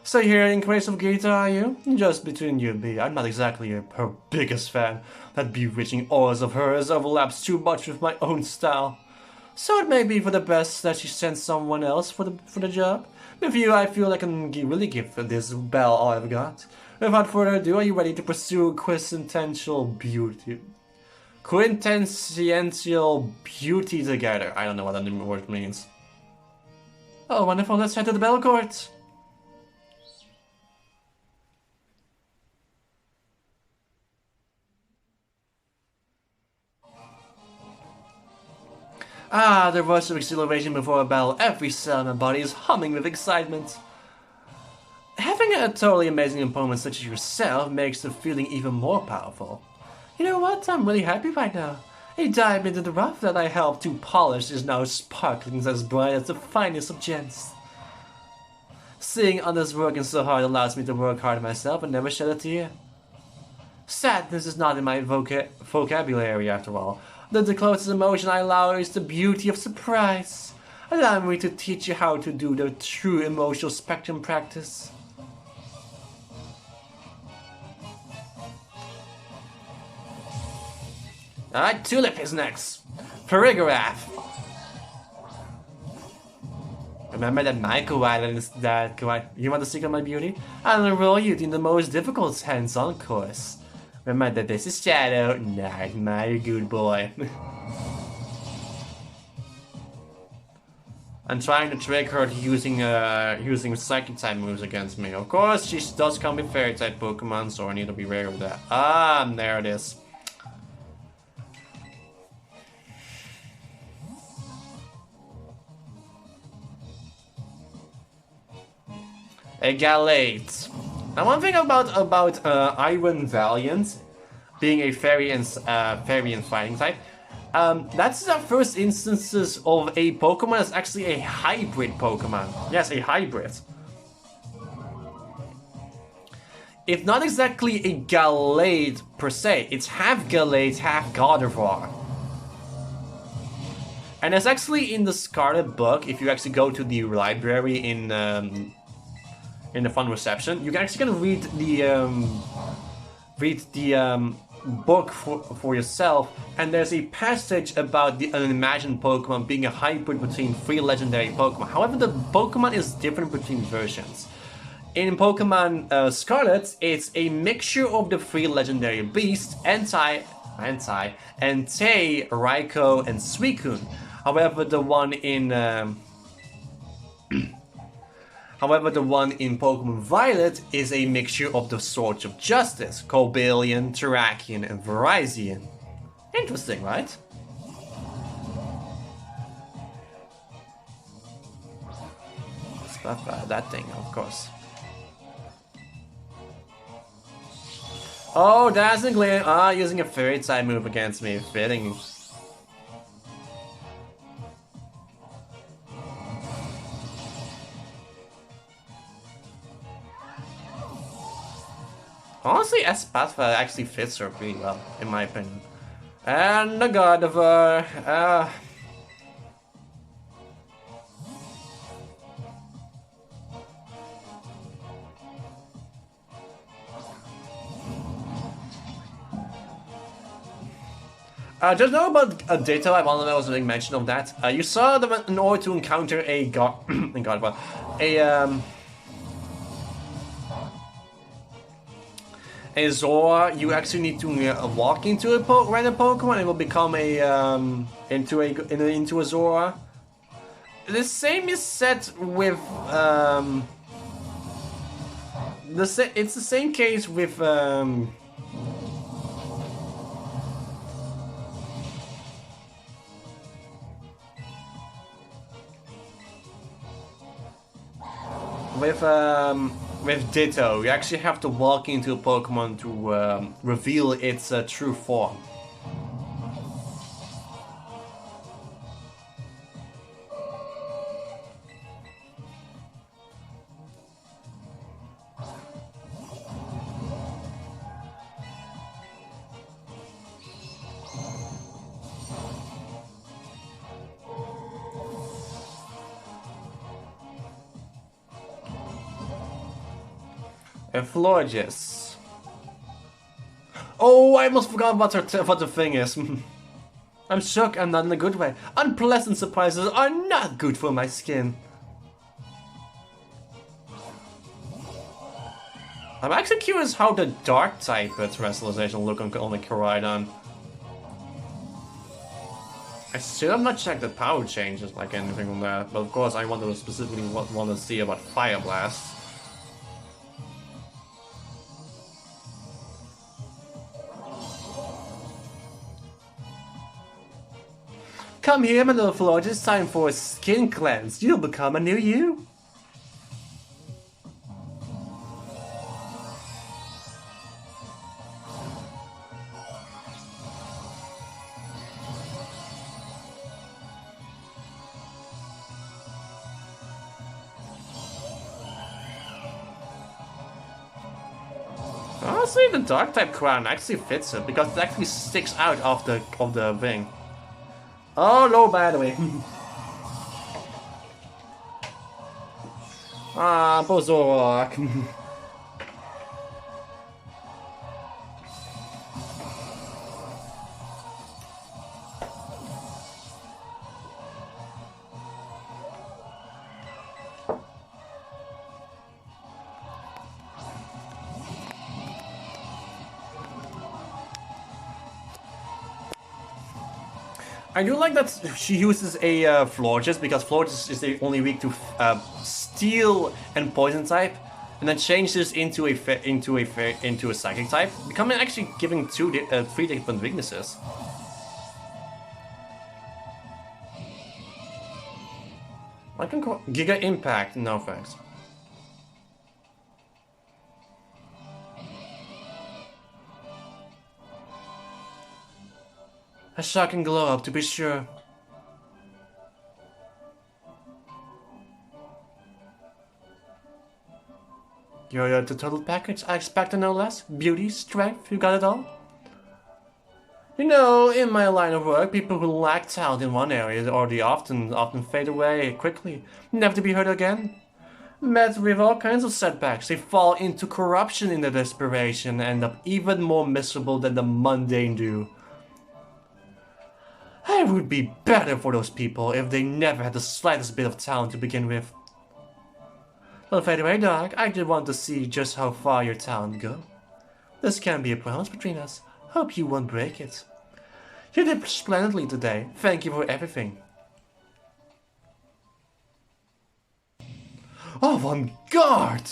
Speaker 1: So here in Grace of Gita, are you? Just between you and me, I'm not exactly her biggest fan. That bewitching auras of hers overlaps too much with my own style. So it may be for the best that she sends someone else for the job. With you, I feel I can really give this bell all I've got. Without further ado, are you ready to pursue quintessential beauty? Quintessential beauty together. I don't know what that word means. Oh, wonderful. Let's head to the Bell Court. The rush of exhilaration before a bell. Every cell in my body is humming with excitement. Having a totally amazing opponent such as yourself makes the feeling even more powerful. You know what? I'm really happy right now. A dive into the rough that I helped to polish is now sparkling as bright as the finest of gems. Seeing others working so hard allows me to work hard myself and never shed a tear. Sadness is not in my vocabulary after all. The closest emotion I allow is the beauty of surprise. Allow me to teach you how to do the true emotional spectrum practice. Alright, Tulip is next. Perigraph. Remember that Michael Island is that you want the secret of my beauty? I'll enroll you in the most difficult hands-on course. Remember that this is Shadow, not my good boy. I'm trying to trick her to using Psychic type moves against me. Of course, she does come with Fairy type Pokemon, so I need to be wary of that. There it is. A Galate. Now, one thing about Iron Valiant being a fairy and fighting type, that's the first instances of a Pokemon that's actually a hybrid Pokemon. Yes, a hybrid. It's not exactly a Galate per se. It's half Galate, half Gardevoir. And it's actually in the Scarlet book. If you actually go to the library in the Fun Reception, you can actually gonna read the book for yourself. And there's a passage about the unimagined Pokemon being a hybrid between 3 legendary Pokemon. However, the Pokemon is different between versions. In Pokemon Scarlet, it's a mixture of the 3 legendary beasts, Entei, Raikou, and Suicune. However, the one in Pokemon Violet is a mixture of the Swords of Justice, Cobalion, Terrakion, and Virizion. Interesting, right? Stuff that thing, of course. Oh, Dazzling Gleam! Using a Fairy type move against me, fitting. Honestly, Espatha actually fits her pretty well, in my opinion. And the Gardevoir, just know about Ditto, I want to know something mention of that. You saw that in order to encounter a Gardevoir, a Zora, you actually need to walk into a random Pokemon and it will become into a Zora. The same is set with it's the same case with with Ditto. You actually have to walk into a Pokemon to reveal its true form. A Florges. Oh, I almost forgot about what the thing is. I'm shook and not in a good way. Unpleasant surprises are not good for my skin. I'm actually curious how the dark type terrestrialization look on the Koraidon. I still have not checked the power changes like anything on that, but of course I want to specifically want to see about Fire Blast. Come here, my little Florge, it's time for a skin cleanse. You'll become a new you. Honestly, the dark type crown actually fits it because it actually sticks out of the wing. Oh no, by the way. Bozorok. I do like that she uses a Florges because Florges is the only weak to Steel and Poison type, and then changes into a Psychic type, becoming actually giving 3 different weaknesses. I can call Giga Impact. No thanks. A shocking glow up, to be sure. You're the total package, I expect no less. Beauty, strength, you got it all? You know, in my line of work, people who lack talent in one area already often fade away quickly, never to be heard again. Met with all kinds of setbacks, they fall into corruption in their desperation, and end up even more miserable than the mundane do. It would be better for those people if they never had the slightest bit of talent to begin with. Don't fade away, dog. I did want to see just how far your talent go. This can be a promise between us. Hope you won't break it. You did splendidly today. Thank you for everything. Avant-garde!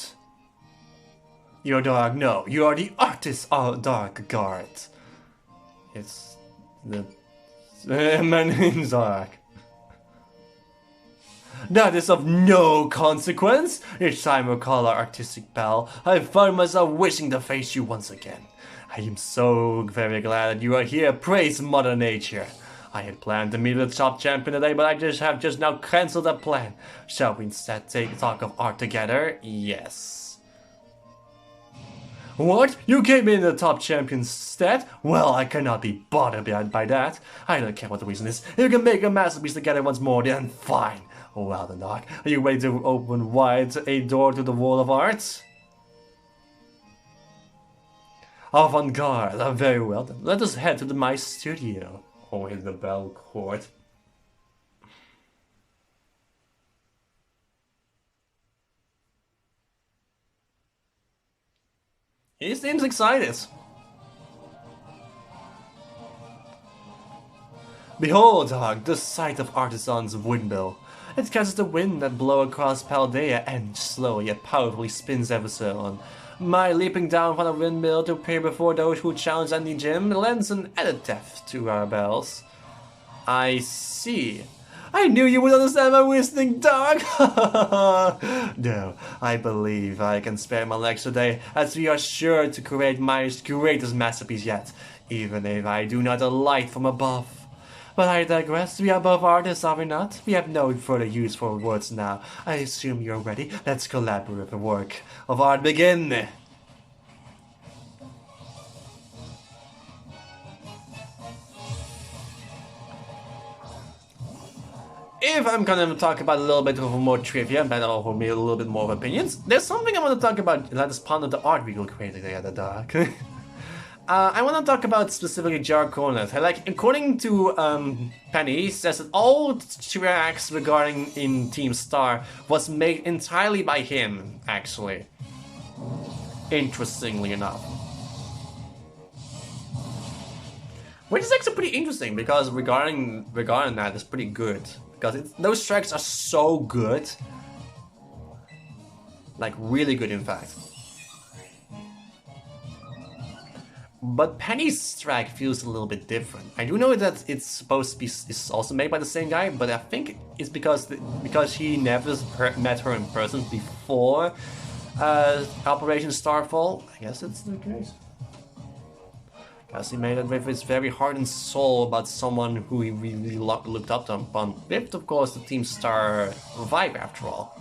Speaker 1: Your dog, no. You are the artist dog guard. It's the... my name's Ark. That is of no consequence. Each time we call our artistic pal, I find myself wishing to face you once again. I am so very glad that you are here. Praise Mother Nature. I had planned to meet the top champion today, but I have just now cancelled that plan. Shall we instead talk of art together? Yes. What? You came in the top champion's stead? Well, I cannot be bothered by that. I don't care what the reason is. If you can make a masterpiece together once more, then fine. Well then, Doc, are you ready to open wide a door to the world of art? Avant-garde, very well then. Let us head to my studio. Oh, in the bell court. He seems excited. Behold, Dog, the sight of artisans' windmill. It catches the wind that blow across Paldea and slowly yet powerfully spins ever so on. My leaping down from the windmill to appear before those who challenge at the gym lends an added depth to our bells. I see. I knew you would understand my whistling, dog! No, I believe I can spare my legs today, as we are sure to create my greatest masterpiece yet, even if I do not alight from above. But I digress, we are both artists, are we not? We have no further use for words now. I assume you're ready. Let's collaborate the work of art begin. If I'm gonna talk about a little bit of more trivia, but also maybe a little bit more opinions, there's something I want to talk about that is part of the art we will create together, Doc. I want to talk about specifically Jar Cornet. Like, according to Penny, says that all tracks regarding in Team Star was made entirely by him, actually. Interestingly enough. Which is actually pretty interesting, because regarding that, it's pretty good. Because those tracks are so good. Like, really good, in fact. But Penny's track feels a little bit different. I do know that it's supposed to be it's also made by the same guy, but I think it's because he never met her in person before Operation Starfall. I guess it's the case. Because he made it with his very heart and soul about someone who he really looked up upon, with of course the Team Star vibe after all.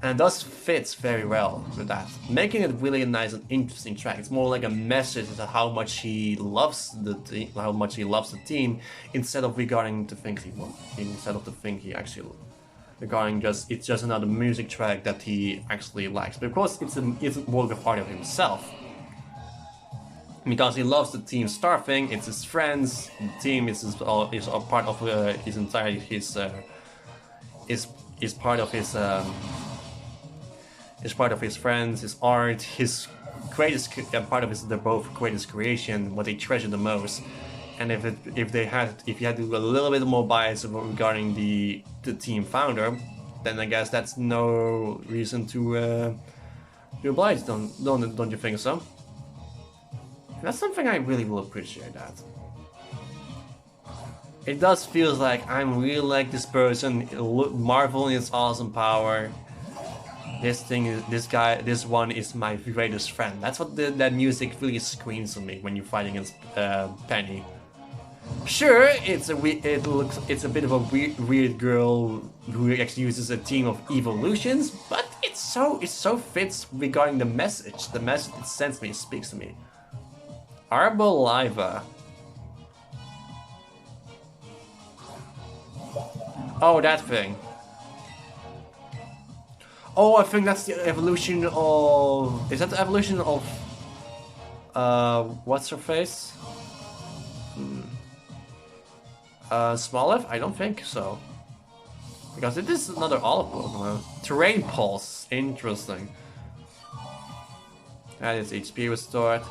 Speaker 1: And thus fits very well with that, making it really a nice and interesting track. It's more like a message of how much he loves the team, instead of regarding the things he wants, instead of the thing he actually regarding it's just another music track that he actually likes. But of course, it's a work of art of himself, because he loves the Team Star thing. It's his friends, the team is a part of his entire is part of his. Is part of his friends, his art, his greatest part of his their both greatest creation, what they treasure the most. And if you had to do a little bit more bias regarding the team founder, then I guess that's no reason to oblige. Don't you think so? That's something I really will appreciate. That it does feel like I'm really like this person, marveling its awesome power. This one is my greatest friend. That's what that music really screams to me when you fight against Penny. Sure, it's a bit of a weird girl who actually uses a team of evolutions, but it so fits regarding the message. The message it sends me, speaks to me. Arboliva. Oh, that thing. Oh, I think that's the evolution of... Is that the evolution of... what's her face? Smoliv? I don't think so. Because it is another olive Pokemon. Terrain Pulse. Interesting. That is HP restored.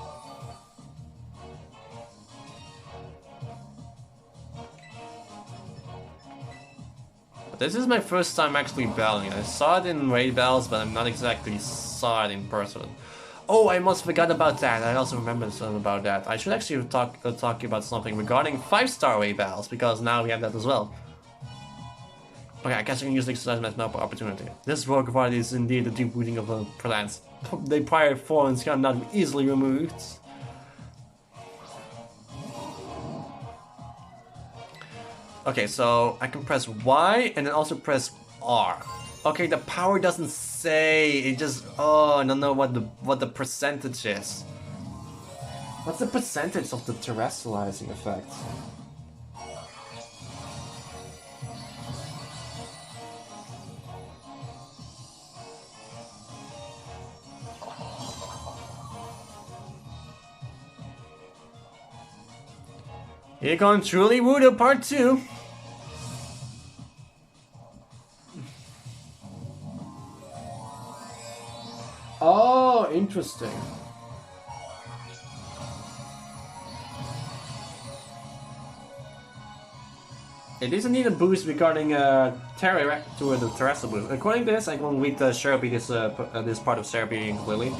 Speaker 1: But this is my first time actually battling. I saw it in raid battles, but I'm not exactly saw it in person. Oh, I almost forgot about that. I also remember something about that. I should actually talk about something regarding 5-star raid battles, because now we have that as well. Okay, I guess I can use the exercise as an opportunity. This rogue rod is indeed a deep rooting of the plants. The prior thorns cannot be easily removed. Okay, so I can press Y and then also press R. Okay, the power doesn't say. It just I don't know what the percentage is. What's the percentage of the terrestrializing effect? Here comes Truly Voodoo Part 2. Oh, interesting. It doesn't need a boost regarding Terra to the terrestrial boost. According to this, I can read the Therapy, this part of Therapy clearly.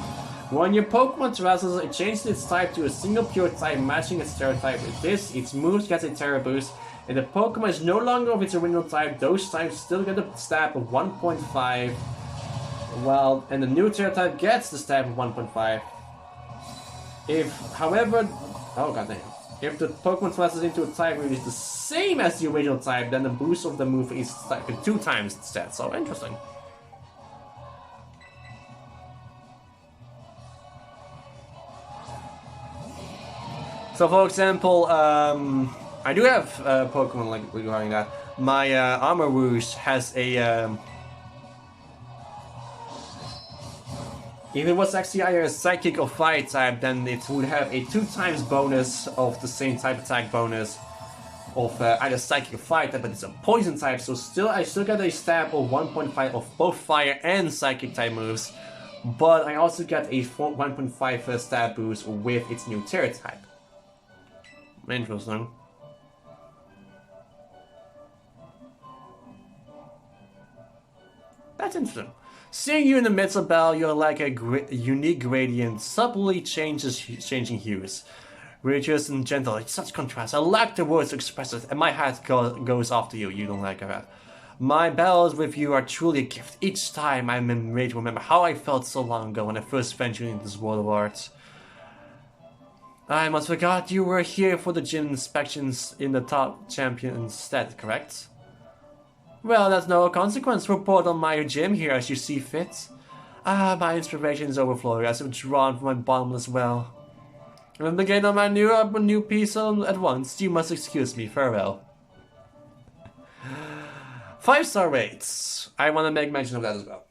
Speaker 1: When your Pokemon terrestrials, it changes its type to a single pure type matching its Terra type. With this, its moves gets a Terra boost. If the Pokemon is no longer of its original type, those types still get a stab of 1.5. Well, and the new Terra type gets the stab of 1.5. If, however, oh goddamn. If the Pokemon transfers into a type which is the same as the original type, then the boost of the move is like 2 times instead. So interesting. So for example, I do have Pokemon like regarding that. My Armor Rouge has a if it was actually either a Psychic or Fire type, then it would have a 2 times bonus of the same type attack bonus of either Psychic or Fire type, but it's a Poison type, so I still get a stab of 1.5 of both Fire and Psychic type moves, but I also get a 1.5 stab boost with its new Terra type. Interesting. That's interesting. Seeing you in the midst of battle, you're like a unique gradient, subtly changing hues. Righteous and gentle, it's such contrast. I lack the words to express it, and my heart goes after you. You don't like that. My battles with you are truly a gift. Each time I'm enraged to remember how I felt so long ago when I first ventured into this world of art. I must forgot you were here for the gym inspections in the top champion stead, correct? Well, that's no consequence. Report on my gym here as you see fit. Ah, my inspiration is overflowing as I'm drawn from my bottomless well. I'm beginning on my new piece at once. You must excuse me. Farewell. 5-star rates. I want to make mention of that as well.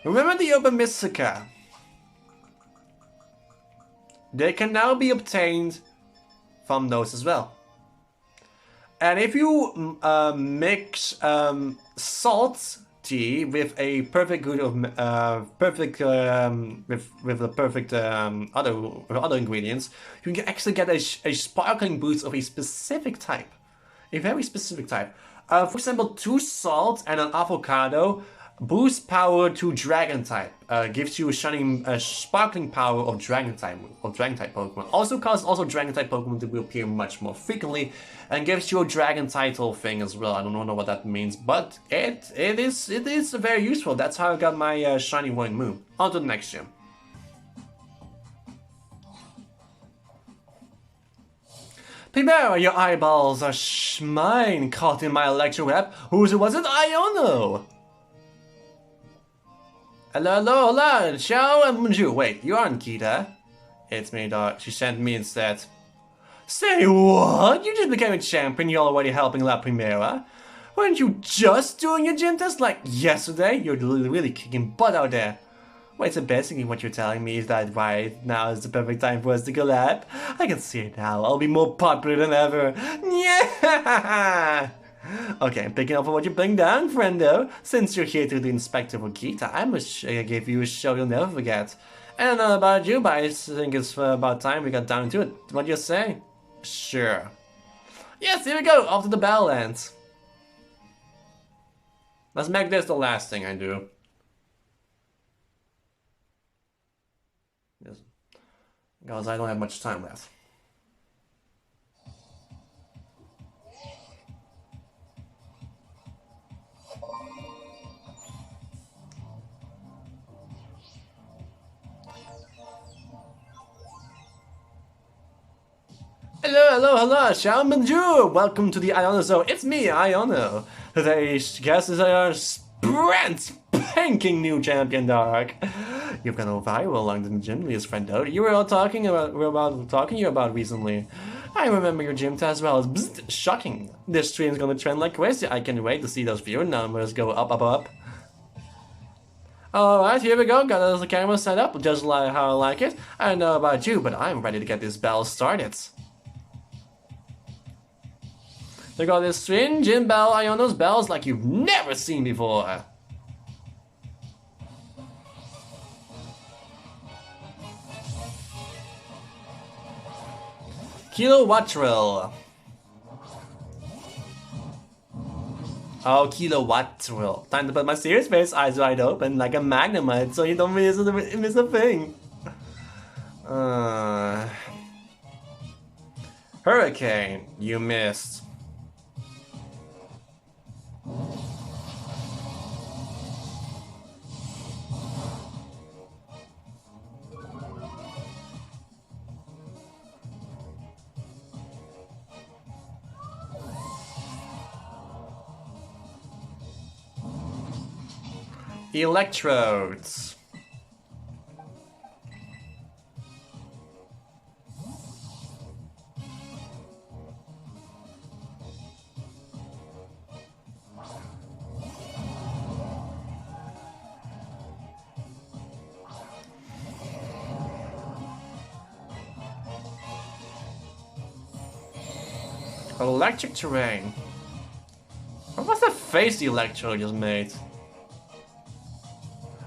Speaker 1: Remember the Open Mystica? They can now be obtained from those as well. And if you mix salt tea with a perfect good of with the perfect other ingredients, you can actually get a sparkling boost of a specific type, a very specific type. For example, 2 salt and an avocado boost power to Dragon type. Gives you a shining, sparkling power of Dragon type Pokemon. Also causes Dragon type Pokemon to appear much more frequently, and gives you a Dragon title thing as well. I don't know what that means, but it is very useful. That's how I got my shiny one move. On to the next gym. Prepare your eyeballs are mine caught in my electro web. Whose was it? I don't know. Hello, hola, ciao, bonjour. Wait, you aren't Kita. It's me, dog. She sent me instead. Say what? You just became a champion, you're already helping La Primera? Weren't you just doing your gym test like yesterday? You're really kicking butt out there. Wait, so basically what you're telling me is that right now is the perfect time for us to collab? I can see it now, I'll be more popular than ever. Yeah! Okay, picking up on what you're putting down, friendo. Since you're here to the Inspector for Kita, I must give you a show you'll never forget. I don't know about you, but I think it's about time we got down to it. What do you say? Sure. Yes, here we go, off to the bell ends. Let's make this the last thing I do. Yes. Because I don't have much time left. Hello, ciao, bonjour! Welcome to the Iono Zone. It's me, Iono. Today's guest is our brand spanking new champion, Dark. You've gone viral along the gym, Leah's friend, though. You were talking about recently. I remember your gym test well. It's shocking. This stream's gonna trend like crazy. I can't wait to see those viewer numbers go up. Alright, here we go. Got the camera set up just like how I like it. I don't know about you, but I'm ready to get this bell started. They got this stream, gym bell, Iono's bells like you've never seen before. Kilowattrel. Oh, Kilowattrel. Time to put my serious face eyes wide open like a magnemite so you don't miss a thing. Hurricane, you missed. Electrodes. Electric terrain. What was that face the Electro just made?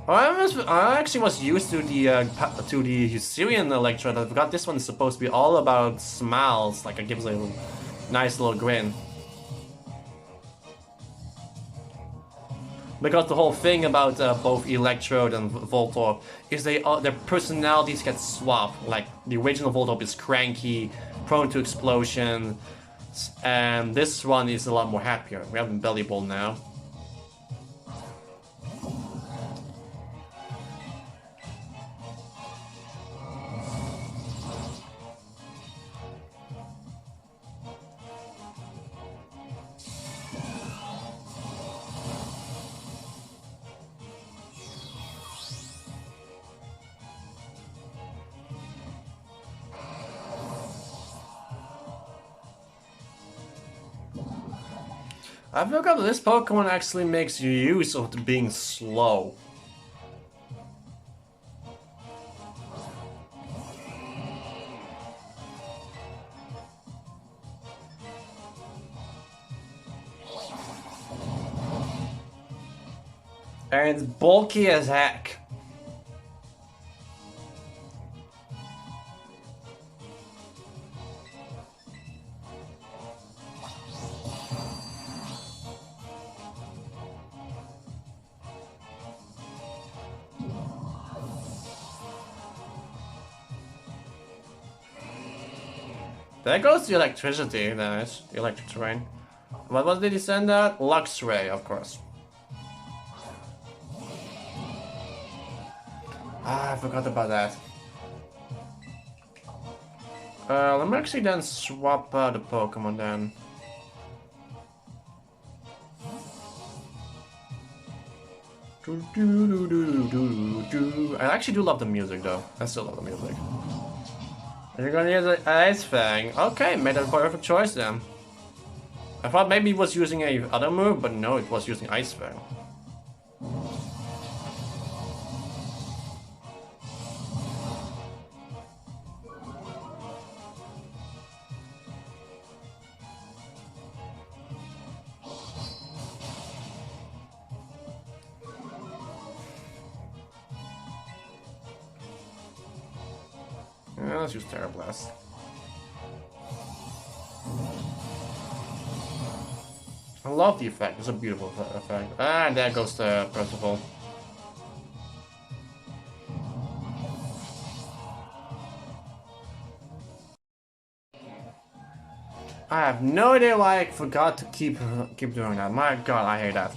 Speaker 1: I actually was used to the Syrian Electrode. I forgot this one is supposed to be all about smiles, like it gives a nice little grin. Because the whole thing about both Electrode and Voltorb is their personalities get swapped. Like the original Voltorb is cranky, prone to explosion, and this one is a lot more happier. We have Belly Ball now. I forgot that this Pokemon actually makes use of being slow. And it's bulky as heck. There goes the electricity, nice. The electric terrain. What did he send out? Luxray, of course. Ah, I forgot about that. Let me actually then swap the Pokemon then. I actually do love the music though. I still love the music. You're gonna use an Ice Fang. Okay, made a perfect choice then. I thought maybe it was using a other move, but no, it was using Ice Fang. Yeah, let's use Terra Blast. I love the effect. It's a beautiful effect. And there goes the Percival. I have no idea why I forgot to keep doing that. My God, I hate that.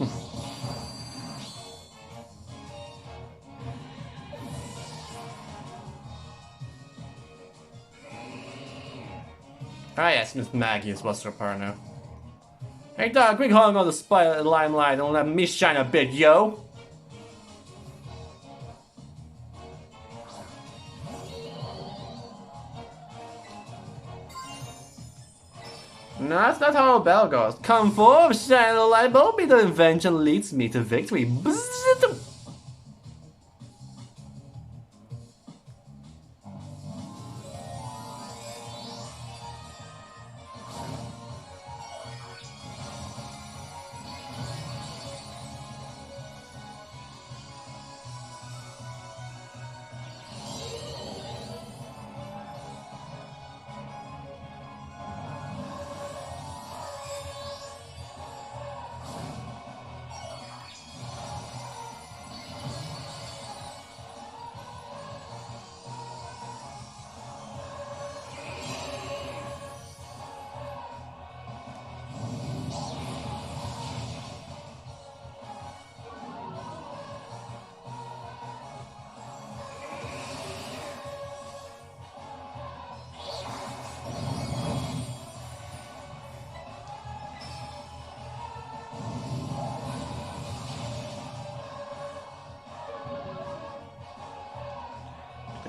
Speaker 1: Ah yes, Miss Maggie is what's her partner. Hey dog, quick hog on the limelight and let me shine a bit, yo! No, that's not how a bell goes. Come forth, shine the light, but be the invention leads me to victory. Bzzz.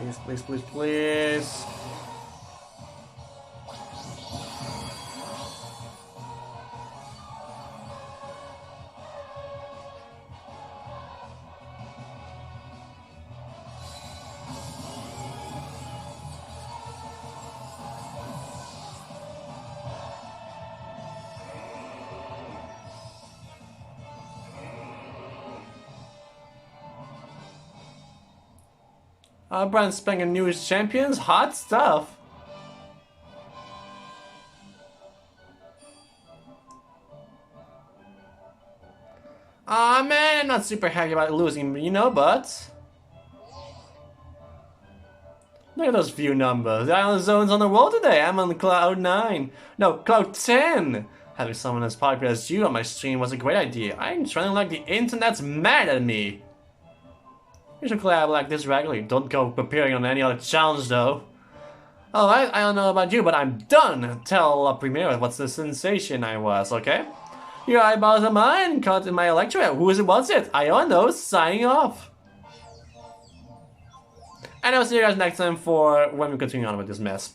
Speaker 1: Please, please, please, please. Brand spanking new champions, hot stuff. Aw man, I'm not super happy about losing, you know, but look at those view numbers. The island zone's on the roll today. I'm on cloud 9. No, cloud 10. Having someone as popular as you on my stream was a great idea. I'm trying like the internet's mad at me. You should collab like this regularly. Don't go preparing on any other challenge though. Alright, I don't know about you, but I'm done. Tell Premiere what's the sensation I was, okay? Your eyeballs are mine, caught in my electorate. Who is it, what's it? I don't know, signing off. And I'll see you guys next time for when we continue on with this mess.